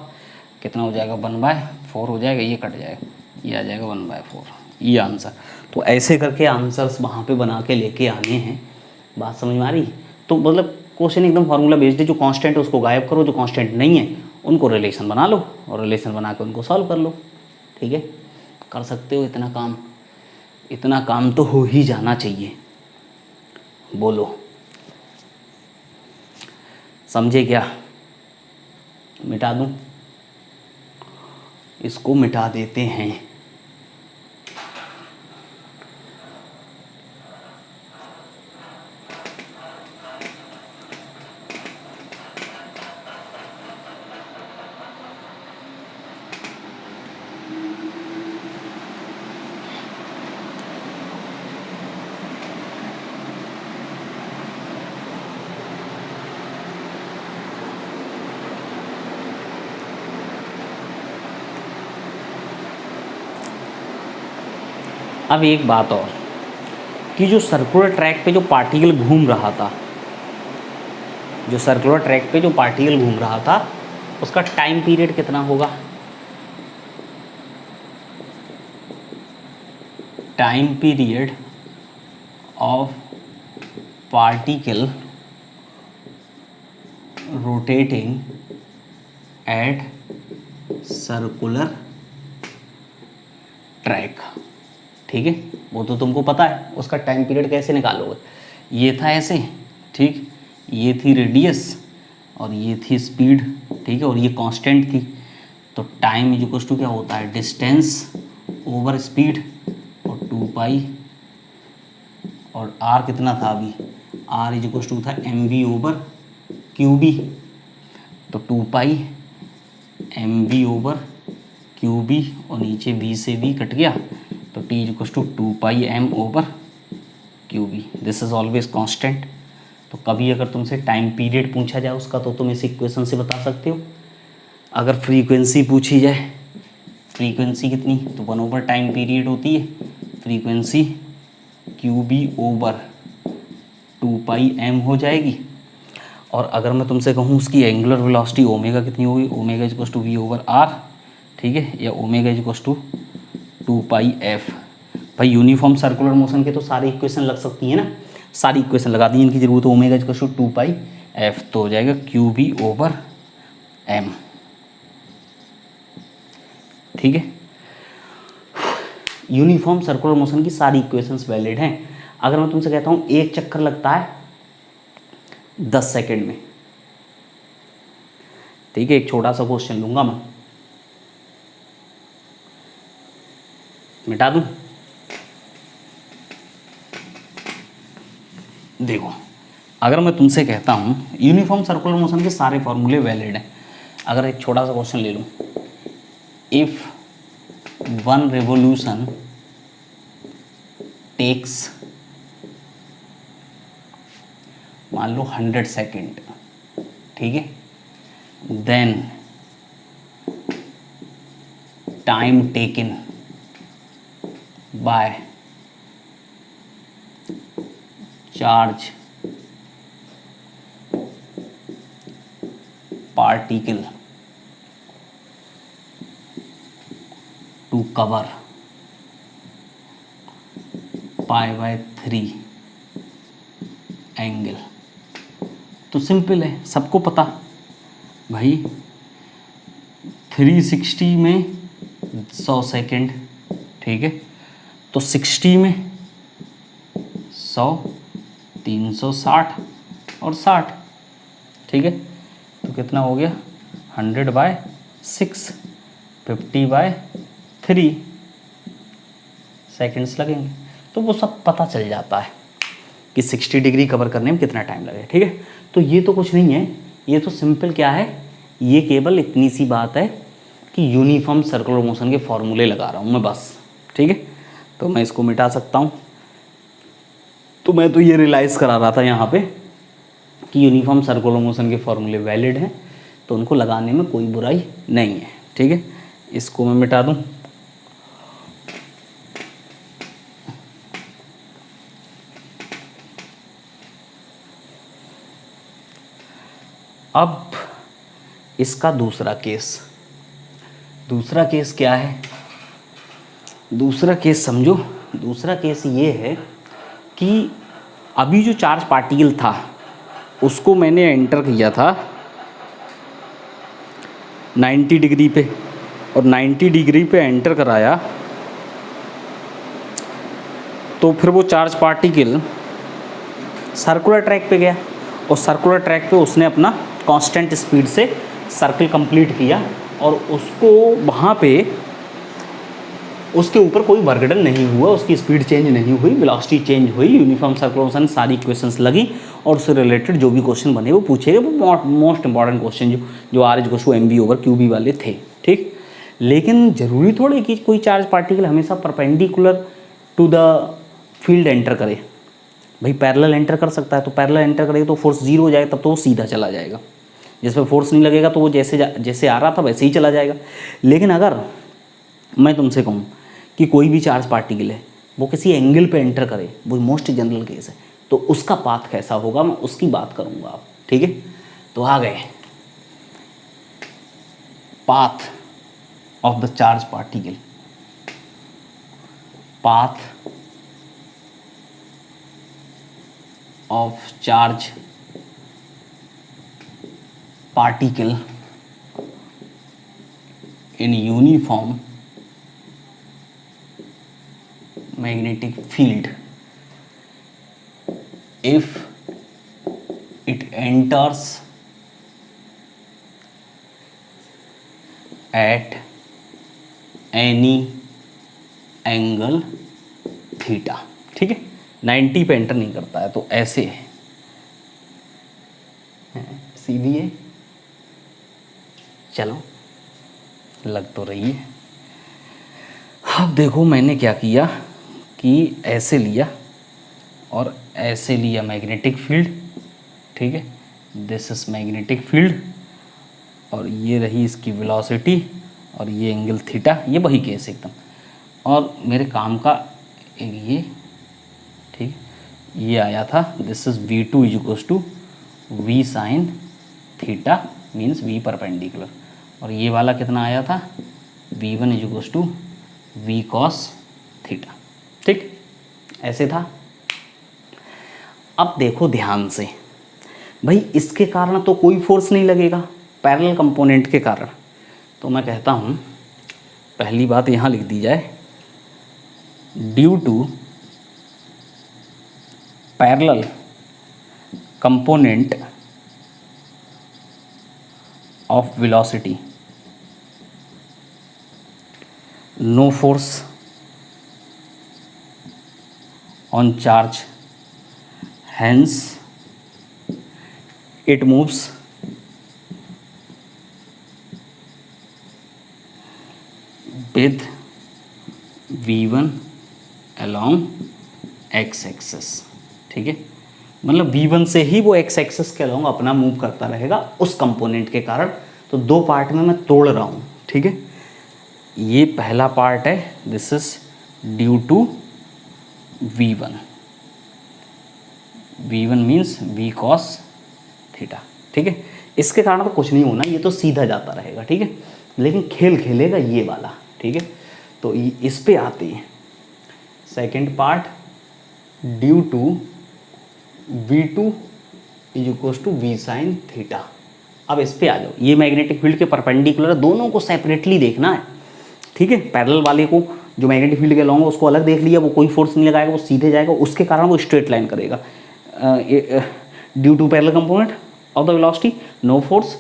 S1: कितना हो जाएगा 1/4 हो जाएगा, ये कट जाएगा, ये आ जाएगा 1/4, ये आंसर। तो ऐसे करके आंसर्स वहाँ पे बना के लेके आने हैं, बात समझ में आ रही? तो मतलब क्वेश्चन एकदम फार्मूला बेस्ड है, जो कांस्टेंट है उसको गायब करो, जो कांस्टेंट नहीं है उनको रिलेशन बना लो, और रिलेशन बना के उनको सॉल्व कर लो, ठीक है। कर सकते हो इतना काम, इतना काम तो हो ही जाना चाहिए, बोलो समझे क्या? मिटा दूं? इसको मिटा देते हैं। अब एक बात और, कि जो सर्कुलर ट्रैक पे जो पार्टिकल घूम रहा था, जो सर्कुलर ट्रैक पे जो पार्टिकल घूम रहा था उसका टाइम पीरियड कितना होगा? Time period of particle rotating at circular track, ठीक है। वो तो तुमको पता है, उसका टाइम पीरियड कैसे निकालोगे? ये था ऐसे, ठीक, ये थी रेडियस और ये थी स्पीड, ठीक है, और ये कांस्टेंट थी। तो टाइम इज इक्वल्स टू क्या होता है, डिस्टेंस ओवर स्पीड, और 2π, और आर कितना था अभी, आर इज इक्वल्स टू था mv/qb, तो 2π mv/qb, और नीचे b से b कट गया, तो t is equals to 2πm/qb, this is always constant. तो कभी अगर तुमसे टाइम पीरियड पूछा जाए उसका, तो तुम इस इक्वेशन से बता सकते हो। अगर फ्रीक्वेंसी पूछी जाए, फ्रीक्वेंसी कितनी, तो 1/, टाइम पीरियड होती है फ्रीक्वेंसी qb/2πm हो जाएगी। और अगर मैं तुमसे कहूँ उसकी एंगुलर वेलोसिटी ओमेगा कितनी होगी, omega is equals to v/r, ठीक है, या omega is equals to 2πf। भाई यूनिफॉर्म सर्कुलर मोशन के तो सारी इक्वेशन लग सकती है ना, सारी इक्वेशन लगा दी, इनकी जरूरत है, omega is equals to 2πf, तो हो जाएगा qb/m, ठीक है। यूनिफॉर्म सर्कुलर मोशन की सारी इक्वेशंस वैलिड हैं। अगर मैं तुमसे कहता हूँ एक चक्कर लगता है 10 सेकेंड में, ठीक है, एक छोटा सा क्वेश्चन लूंगा मैं, मिटा दूं। देखो अगर मैं तुमसे कहता हूं यूनिफॉर्म सर्कुलर मोशन के सारे फॉर्मूले वैलिड हैं, अगर एक छोटा सा क्वेश्चन ले लूं, इफ 1 revolution टेक्स मान लो 100 सेकेंड, ठीक है, then time taken by charge particle to cover π/3 angle. तो सिंपल है, सबको पता भाई 360 में 100 सेकेंड, ठीक है, तो 60 में 100, 360 और 60, ठीक है, तो कितना हो गया 100/6, 50/3 सेकेंड्स लगेंगे। तो वो सब पता चल जाता है कि 60 डिग्री कवर करने में कितना टाइम लगेगा, ठीक है। तो ये तो कुछ नहीं है, ये तो सिंपल क्या है, ये केवल इतनी सी बात है कि यूनिफॉर्म सर्कुलर मोशन के फॉर्मूले लगा रहा हूँ मैं बस, ठीक है। तो मैं इसको मिटा सकता हूँ। तो मैं तो ये रियलाइज़ करा रहा था यहाँ पे कि यूनिफॉर्म सर्कुलर मोशन के फॉर्मूले वैलिड हैं, तो उनको लगाने में कोई बुराई नहीं है, ठीक है। इसको मैं मिटा दूँ। अब इसका दूसरा केस क्या है, दूसरा केस समझो। दूसरा केस ये है कि अभी जो चार्ज पार्टिकल था उसको मैंने एंटर किया था 90 डिग्री पे, और 90 डिग्री पे एंटर कराया तो फिर वो चार्ज पार्टिकल सर्कुलर ट्रैक पे गया, और सर्कुलर ट्रैक पे उसने अपना कांस्टेंट स्पीड से सर्कल कंप्लीट किया, और उसको वहाँ पे उसके ऊपर कोई वर्क डन नहीं हुआ, उसकी स्पीड चेंज नहीं हुई, वेलोसिटी चेंज हुई, यूनिफॉर्म सर्कुलर मोशन सारी इक्वेशंस लगी, और उससे रिलेटेड जो भी क्वेश्चन बने वो पूछेगा, वो मोस्ट इंपॉर्टेंट क्वेश्चन जो R=mv/qb वाले थे, ठीक। लेकिन ज़रूरी थोड़ी कि कोई चार्ज पार्टिकल हमेशा perpendicular to the field enter करे। भाई पैरेलल एंटर कर सकता है, तो पैरेलल एंटर करेगा तो फोर्स 0 हो जाएगा, तब तो वो सीधा चला जाएगा। जिस पर फोर्स नहीं लगेगा तो वो जैसे आ रहा था वैसे ही चला जाएगा। लेकिन अगर मैं तुमसे कहूँ कि कोई भी चार्ज पार्टिकल है वो किसी एंगल पे एंटर करे, वो मोस्ट जनरल केस है, तो उसका पाथ कैसा होगा मैं उसकी बात करूँगा आप, ठीक है। तो आ गए path of the charge particle, path of charge particle in uniform magnetic field if it enters at any angle theta, ठीक है। 90 पे एंटर नहीं करता है, तो ऐसे है, सीधी है, चलो लग तो रही है। अब देखो मैंने क्या किया कि ऐसे लिया और ऐसे लिया मैग्नेटिक फील्ड, ठीक है, दिस इज मैग्नेटिक फील्ड, और ये रही इसकी वेलोसिटी, और ये एंगल थीटा, ये वही केस एकदम। और मेरे काम का एक ये, ठीक, ये आया था, this is v2 v sin theta means v perpendicular, और ये वाला कितना आया था v1 v cos थीटा, ठीक, ऐसे था। अब देखो ध्यान से, भाई इसके कारण तो कोई फोर्स नहीं लगेगा पैरेलल कंपोनेंट के कारण, तो मैं कहता हूँ पहली बात यहाँ लिख दी जाए due to parallel component of velocity, no force on charge, hence it moves with v1 along x axis. ठीक है, मतलब v1 से ही वो x एक्सेस के अलॉन्ग अपना मूव करता रहेगा उस कंपोनेंट के कारण। तो दो पार्ट में मैं तोड़ रहा हूँ। ठीक है, ये पहला पार्ट है, this is due to v1, v1 means v cos theta. ठीक है, इसके कारण तो कुछ नहीं होना, ये तो सीधा जाता रहेगा। ठीक है, लेकिन खेल खेलेगा ये वाला। ठीक है, तो इस पे आते हैं second part, due to v2 is equals to v sine theta. अब इस पे आ जाओ, ये मैग्नेटिक फील्ड के परपेंडिकुलर, दोनों को सेपरेटली देखना है। ठीक है, पैरेलल वाले को जो मैग्नेटिक फील्ड के अलॉन्ग है उसको अलग देख लिया, वो कोई फोर्स नहीं लगाएगा, वो सीधे जाएगा, उसके कारण वो स्ट्रेट लाइन करेगा। Due to parallel component of the velocity, no force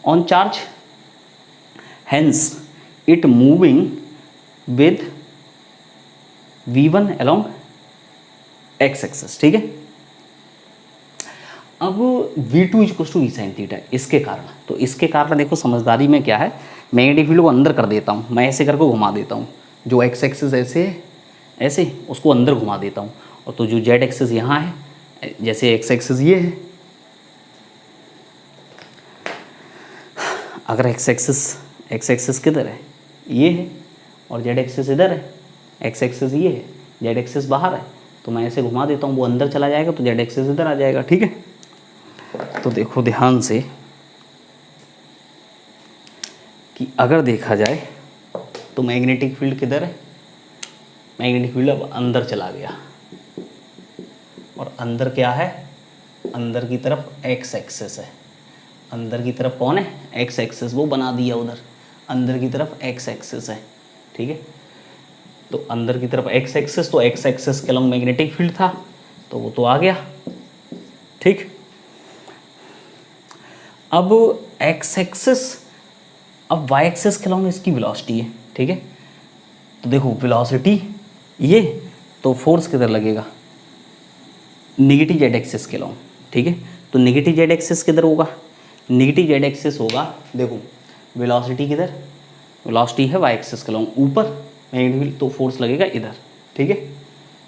S1: on charge, hence it moving with v1 along x axis. ठीक है, अब v2 equal to v sine theta, इसके कारण, तो इसके कारण देखो समझदारी में क्या है, मैग्नेटिक फील्ड को अंदर कर देता हूँ, मैं ऐसे करके घुमा देता हूँ, जो x एक्सेस ऐसे ऐसे उसको अंदर घुमा देता हूँ, और तो जो z एक्सेस यहाँ है, जैसे x एक्सेस ये है, अगर x एक्सेस किधर है, ये है, और z एक्सेस इधर है, x एक्सेस ये है, z एक्सेस बाहर है, तो मैं ऐसे घुमा देता हूँ, वो अंदर चला जाएगा तो z एक्सेस इधर आ जाएगा। ठीक है, तो देखो ध्यान से कि अगर देखा जाए तो मैग्नेटिक फील्ड किधर है, मैग्नेटिक फील्ड अब अंदर चला गया, और अंदर क्या है, अंदर की तरफ x एक्सेस है, अंदर की तरफ कौन है, x एक्सेस, वो बना दिया उधर, अंदर की तरफ x एक्सेस है। ठीक है, तो अंदर की तरफ x एक्सेस, तो x एक्सेस के अलॉन्ग मैग्नेटिक फील्ड था, तो वो तो आ गया। ठीक, अब x एक्सेस, अब y एक्सेस के अलॉन्ग इसकी वेलोसिटी है। ठीक है, तो देखो वेलोसिटी ये, तो फोर्स किधर लगेगा, नेगेटिव z एक्सेस के अलॉन्ग। ठीक है, तो नेगेटिव z एक्सेस किधर होगा, नेगेटिव z एक्सेस होगा, देखो वेलोसिटी किधर, वेलोसिटी है y एक्सेस के अलॉन्ग ऊपर मैग्नेटिक फील्ड, तो फोर्स लगेगा इधर। ठीक है,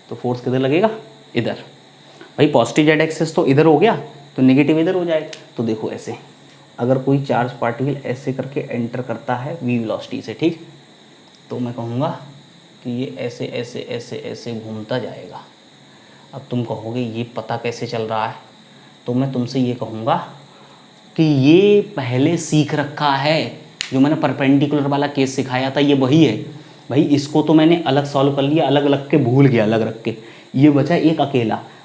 S1: तो फोर्स किधर लगेगा, इधर। भाई पॉजिटिव z एक्सेस तो इधर हो गया, तो नेगेटिव इधर हो जाएगा। तो देखो ऐसे, अगर कोई चार्ज पार्टिकल ऐसे करके एंटर करता है v वेलोसिटी से, ठीक, तो मैं कहूँगा कि ये ऐसे ऐसे ऐसे ऐसे घूमता जाएगा। अब तुम कहोगे ये पता कैसे चल रहा है, तो मैं तुमसे ये कहूँगा कि ये पहले सीख रखा है, जो मैंने परपेंडिकुलर वाला केस सिखाया था ये वही है। भाई इसको तो मैंने अलग सॉल्व कर लिया, अलग अलग के भूल गया, अलग रख के, ये बचा एक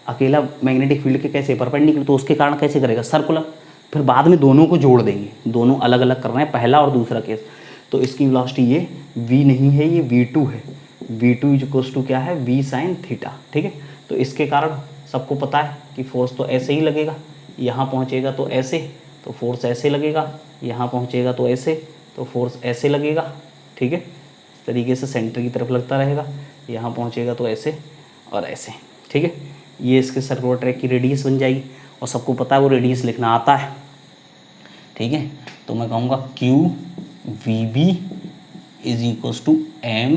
S1: अकेला मैग्नेटिक फील्ड के कैसे परपेंडिकुलर, तो उसके कारण कैसे करेगा, सर्कुलर। फिर बाद में दोनों को जोड़ देंगे, दोनों अलग अलग कर रहे हैं, पहला और दूसरा केस। तो इसकी वेलोसिटी ये v नहीं है, ये v2 है, v2 इक्वल्स टू क्या है, v साइन थीटा। ठीक है, तो इसके कारण सबको पता है कि फोर्स तो ऐसे ही लगेगा, यहाँ पहुँचेगा तो ऐसे, तो फोर्स ऐसे लगेगा, यहाँ पहुँचेगा तो ऐसे, तो फोर्स ऐसे लगेगा। ठीक है, इस तरीके से सेंटर की तरफ लगता रहेगा, यहाँ पहुँचेगा तो ऐसे और ऐसे। ठीक है, ये इसके सर्कुलर ट्रैक की रेडियस बन जाएगी, और सबको पता है वो रेडियस लिखना आता है। ठीक है, तो मैं कहूँगा Q V B is equals to M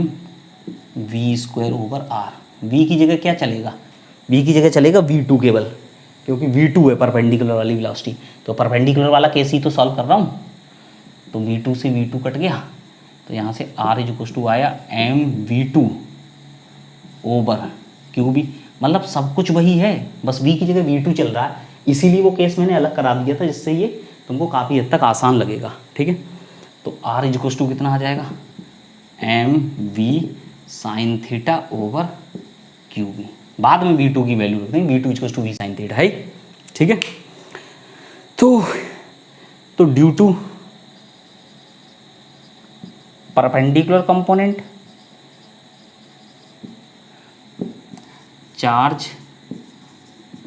S1: V square over R. V की जगह क्या चलेगा, वी की जगह चलेगा v2 केवल, क्योंकि v2 है परपेंडिकुलर वाली वेलोसिटी। तो परपेंडिकुलर वाला केस ही तो सॉल्व कर रहा हूँ, तो v2 से v2 कट गया, तो यहाँ से r इज इक्वल्स टू आया M v2 over Q B, मतलब सब कुछ वही है, बस v की जगह v2 चल रहा है, इसीलिए वो केस मैंने अलग करा दिया था, जिससे ये तुमको काफ़ी हद तक आसान लगेगा। ठीक है, तो r इज इक्वल्स टू कितना आ जाएगा, M V sine theta over Q B, बाद में v2 की वैल्यू रख देंगे, v2 equals to V sine theta है। ठीक है, तो due to perpendicular component charge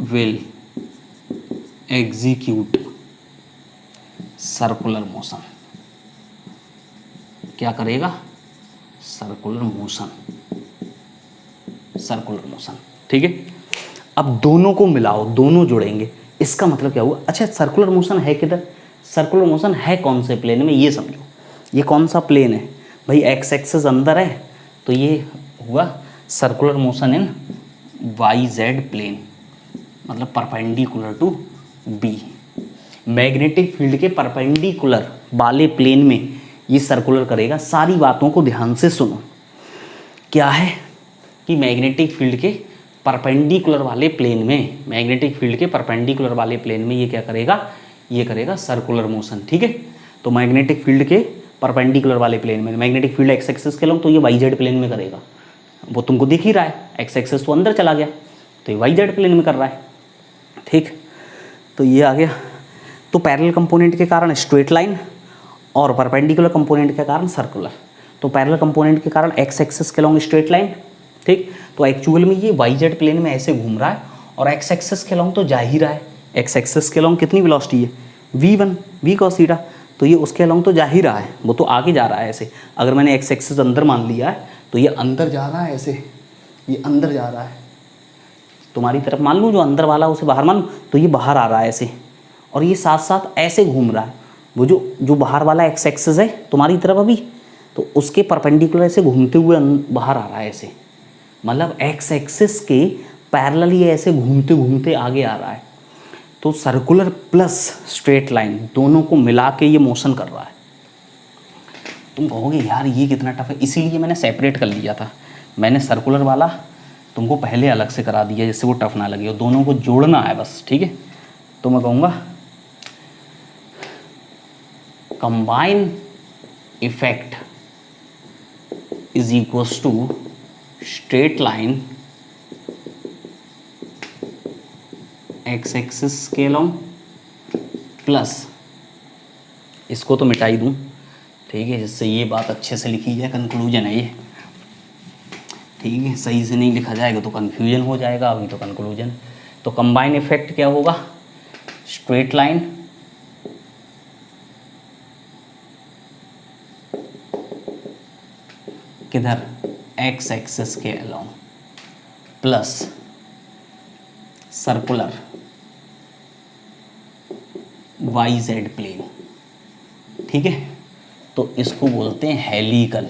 S1: will execute circular motion, क्या करेगा? सर्कुलर मोशन, सर्कुलर मोशन, ठीक है। अब दोनों को मिलाओ, दोनों जुड़ेंगे, इसका मतलब क्या हुआ? अच्छा, सर्कुलर मोशन है किधर? सर्कुलर मोशन है कौन से प्लेन में, ये समझो। ये कौन सा प्लेन है भाई? एक्स एक्सिस अंदर है, तो ये हुआ circular motion in Y Z plane, मतलब perpendicular to B. Magnetic field के परपेंडिकुलर वाले प्लेन में ये सर्कुलर करेगा। सारी बातों को ध्यान से सुनो। क्या है कि मैग्नेटिक फील्ड के परपेंडिकुलर वाले प्लेन में, मैग्नेटिक फील्ड के परपेंडिकुलर वाले प्लेन में ये क्या करेगा? ये करेगा सर्कुलर मोशन, ठीक है। तो मैग्नेटिक फील्ड के परपेंडिकुलर वाले प्लेन में, मैग्नेटिक फील्ड एक्स एक्सिस के लॉन्ग, तो ये वाई जेड प्लेन में करेगा। वो तुमको दिख ही रहा है, एक्स एक्सिस तो अंदर चला गया, तो ये वाई जेड प्लेन में कर रहा है, ठीक। तो ये आ गया। तो पैरेलल कंपोनेंट के कारण स्ट्रेट लाइन और परपेंडिकुलर कंपोनेंट के कारण सर्कुलर। तो पैरेलल कंपोनेंट के कारण एक्स एक्सिस के लॉन्ग स्ट्रेट लाइन, ठीक। तो एक्चुअल में ये वाई जेड प्लेन में ऐसे घूम रहा है और एक्स एक्सिस के लॉन्ग तो जा ही रहा है। एक्स एक्सिस के लॉन्ग कितनी वेलोसिटी है? v1 v cos थीटा, तो ये उसके लॉन्ग तो जा ही रहा है, वो तो आगे जा रहा है ऐसे। अगर मैंने एक्स एक्सिस अंदर मान लिया है तो ये अंदर जा रहा है ऐसे, ये अंदर जा रहा है तुम्हारी तरफ मान लूँ, जो अंदर वाला उसे बाहर मान लूँ, तो ये बाहर आ रहा है ऐसे, और ये साथ साथ ऐसे घूम रहा है। वो जो बाहर वाला एक्स एक्सिस है तुम्हारी तरफ अभी, तो उसके परपेंडिकुलर ऐसे घूमते हुए बाहर आ रहा है ऐसे, मतलब एक्स एक्सिस के पैरेलल ये ऐसे घूमते घूमते आगे आ रहा है। तो सर्कुलर प्लस स्ट्रेट लाइन दोनों को मिला के ये मोशन कर रहा है। तुम कहोगे यार ये कितना टफ है, इसीलिए मैंने सेपरेट कर लिया था। मैंने सर्कुलर वाला तुमको पहले अलग से करा दिया जिससे वो टफ ना लगे, और दोनों को जोड़ना है बस, ठीक है। तो मैं कहूँगा combine effect is equals to straight line X axis के लॉन्ग प्लस, इसको तो मिटा ही दूँ, ठीक है, जिससे ये बात अच्छे से लिखी जाए। कंक्लूजन है ये, ठीक है। सही से नहीं लिखा जाएगा तो कन्फ्यूजन हो जाएगा, अभी तो कंक्लूजन। तो कंबाइन इफेक्ट क्या होगा? स्ट्रेट लाइन किधर? एक्स एक्सिस के along plus circular Y Z plane, ठीक है। तो इसको बोलते हैं हेलिकल।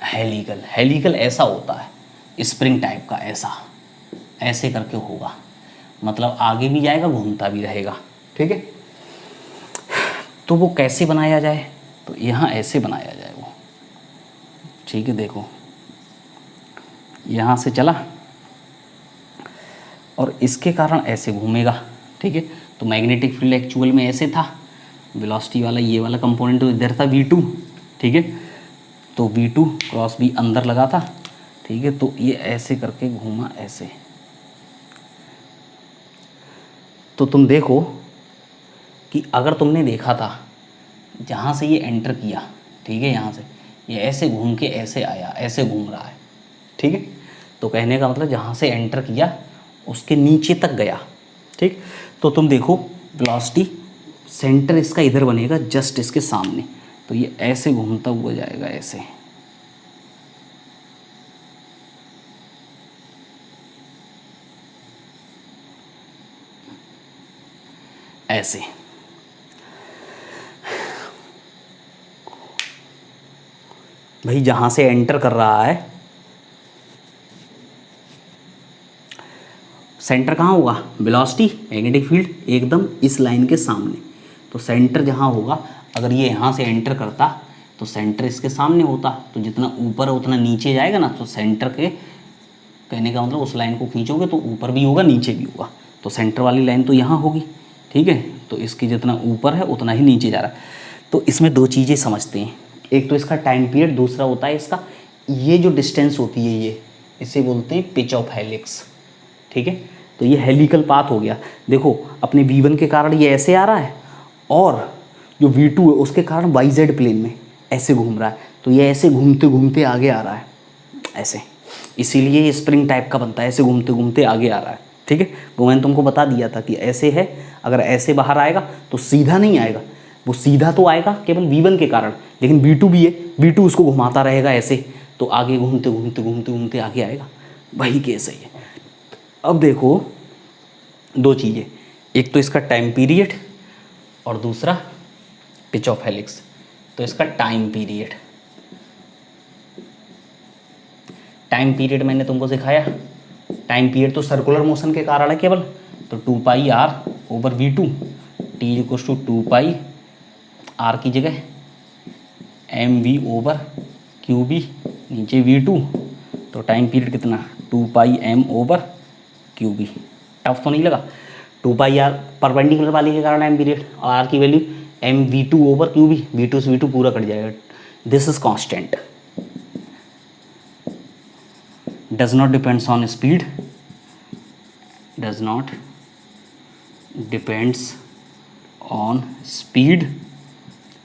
S1: हेलिकल, हेलिकल ऐसा होता है स्प्रिंग टाइप का, ऐसा ऐसे करके होगा, मतलब आगे भी जाएगा घूमता भी रहेगा, ठीक है। तो वो कैसे बनाया जाए? तो यहाँ ऐसे बनाया जाए वो, ठीक है। देखो यहाँ से चला और इसके कारण ऐसे घूमेगा, ठीक है। तो मैग्नेटिक फील्ड एक्चुअल में ऐसे था, वेलोसिटी वाला ये वाला कंपोनेंट तो इधर था v2, ठीक है। तो v2 क्रॉस v अंदर लगा था, ठीक है। तो ये ऐसे करके घूमा ऐसे। तो तुम देखो कि अगर तुमने देखा था जहाँ से ये एंटर किया, ठीक है, यहाँ से ये ऐसे घूम के ऐसे आया, ऐसे घूम रहा है, ठीक है। तो कहने का मतलब जहाँ से एंटर किया उसके नीचे तक गया, ठीक। तो तुम देखो वेलोसिटी सेंटर इसका इधर बनेगा, जस्ट इसके सामने, तो ये ऐसे घूमता हुआ जाएगा ऐसे, ऐसे। भाई जहाँ से एंटर कर रहा है सेंटर कहाँ होगा? वेलोसिटी मैग्नेटिक फील्ड एकदम इस लाइन के सामने, तो सेंटर जहाँ होगा, अगर ये यहाँ से एंटर करता तो सेंटर इसके सामने होता, तो जितना ऊपर है उतना नीचे जाएगा ना। तो सेंटर के कहने का मतलब उस लाइन को खींचोगे तो ऊपर भी होगा नीचे भी होगा, तो सेंटर वाली लाइन तो यहाँ होगी, ठीक है। तो इसकी जितना ऊपर है उतना ही नीचे जा रहा है। तो इसमें दो चीज़ें समझते हैं, एक तो इसका टाइम पीरियड, दूसरा होता है इसका ये जो डिस्टेंस होती है, ये इसे बोलते हैं पिच ऑफ हेलिक्स, ठीक है। तो ये हेलिकल पाथ हो गया। देखो अपने v1 के कारण ये ऐसे आ रहा है, और जो v2 है उसके कारण yz प्लेन में ऐसे घूम रहा है, तो ये ऐसे घूमते घूमते आगे आ रहा है ऐसे। इसीलिए ये स्प्रिंग टाइप का बनता है, ऐसे घूमते घूमते आगे आ रहा है, ठीक है। वो मैंने तुमको बता दिया था कि ऐसे है, अगर ऐसे बाहर आएगा तो सीधा नहीं आएगा, वो सीधा तो आएगा केवल V1 के कारण, लेकिन V2 भी है, V2 उसको घुमाता रहेगा ऐसे, तो आगे घूमते घूमते घूमते घूमते आगे आएगा, वही केस है ये। अब देखो दो चीज़ें, एक तो इसका टाइम पीरियड और दूसरा पिच ऑफ हेलिक्स। तो इसका टाइम पीरियड, टाइम पीरियड मैंने तुमको सिखाया, टाइम पीरियड तो सर्कुलर मोशन के कारण है केवल, तो 2πr/v2 t = 2πr की जगह mv/qb, नीचे v2, तो टाइम पीरियड कितना 2πm/qb। टफ तो नहीं लगा? 2πr परपेंडिकुलर वाली के कारण टाइम पीरियड, और आर की वैल्यू mv2/qb, v2 से v2 पूरा कट जाएगा। This is constant, does not depends on speed, does not depends on speed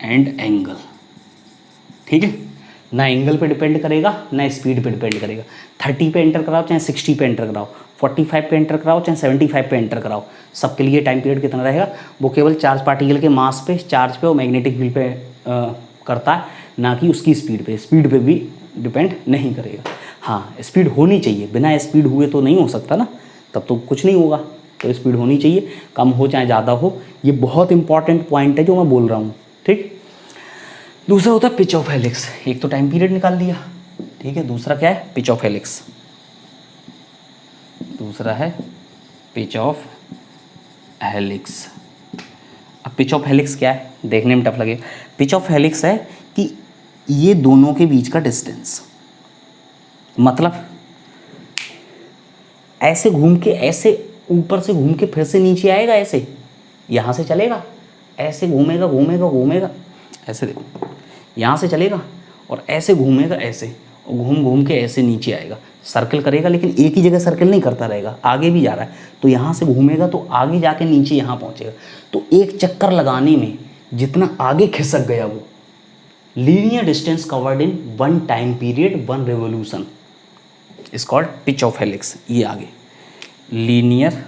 S1: and angle, ठीक है। ना एंगल पे डिपेंड करेगा ना स्पीड पे डिपेंड करेगा। 30 पे एंटर कराओ चाहे 60 पे एंटर कराओ, 45 पे एंटर कराओ चाहे 75 पे एंटर कराओ, सबके लिए टाइम पीरियड कितना रहेगा? वो केवल चार्ज पार्टिकल के मास पे, चार्ज पे और मैग्नेटिक फील्ड पे करता है, ना कि उसकी स्पीड पे। स्पीड पे भी डिपेंड नहीं करेगा। हाँ, स्पीड होनी चाहिए, बिना स्पीड हुए तो नहीं हो सकता ना, तब तो कुछ नहीं होगा। तो स्पीड होनी चाहिए, कम हो चाहे ज़्यादा हो, ये बहुत इंपॉर्टेंट पॉइंट है जो मैं बोल रहा हूँ, ठीक। दूसरा होता है पिच ऑफ हेलिक्स। एक तो टाइम पीरियड निकाल दिया, ठीक है, दूसरा क्या है? Pitch of helix. दूसरा है पिच ऑफ हेलिक्स। अब पिच ऑफ हेलिक्स क्या है? देखने में टफ लगेगा। पिच ऑफ हेलिक्स है कि ये दोनों के बीच का डिस्टेंस, मतलब ऐसे घूम के, ऐसे ऊपर से घूम के फिर से नीचे आएगा, ऐसे यहाँ से चलेगा, ऐसे घूमेगा घूमेगा घूमेगा, ऐसे देखो यहाँ से चलेगा और ऐसे घूमेगा ऐसे, और घूम घूम के ऐसे नीचे आएगा, सर्कल करेगा, लेकिन एक ही जगह सर्कल नहीं करता रहेगा, आगे भी जा रहा है, तो यहाँ से घूमेगा तो आगे जाके नीचे यहाँ पहुँचेगा। तो एक चक्कर लगाने में जितना आगे खिसक गया वो, linear distance covered in one time period, one revolution, is called pitch of helix. ये आगे linear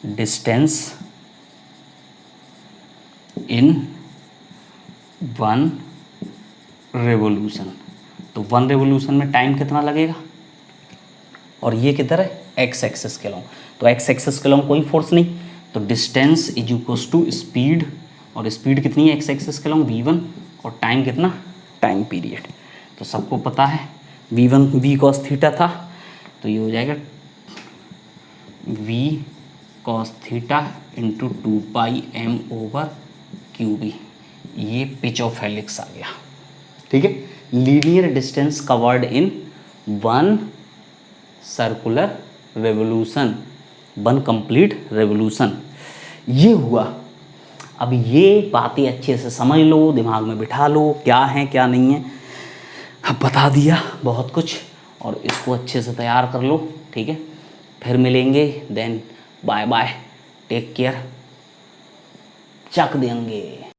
S1: distance in one revolution. तो वन रेवोल्यूशन में टाइम कितना लगेगा? और ये किधर है? एक्स एक्सिस के लॉन्ग। तो एक्स एक्सिस के लॉन्ग कोई फोर्स नहीं, तो distance is equals to speed, और स्पीड कितनी है एक्स एक्सिस के लॉन्ग? v1, और टाइम कितना? Time period. तो सबको पता है v1 v cos थीटा था, तो ये हो जाएगा v cos theta into 2πm/qb। ये पिच ऑफ हेलिक्स आ गया, ठीक है। Linear distance covered in one circular revolution, one complete revolution, ये हुआ। अब ये बातें अच्छे से समझ लो, दिमाग में बिठा लो, क्या है क्या नहीं है। अब बता दिया बहुत कुछ, और इसको अच्छे से तैयार कर लो, ठीक है। फिर मिलेंगे, then bye bye, take care, चक देंगे।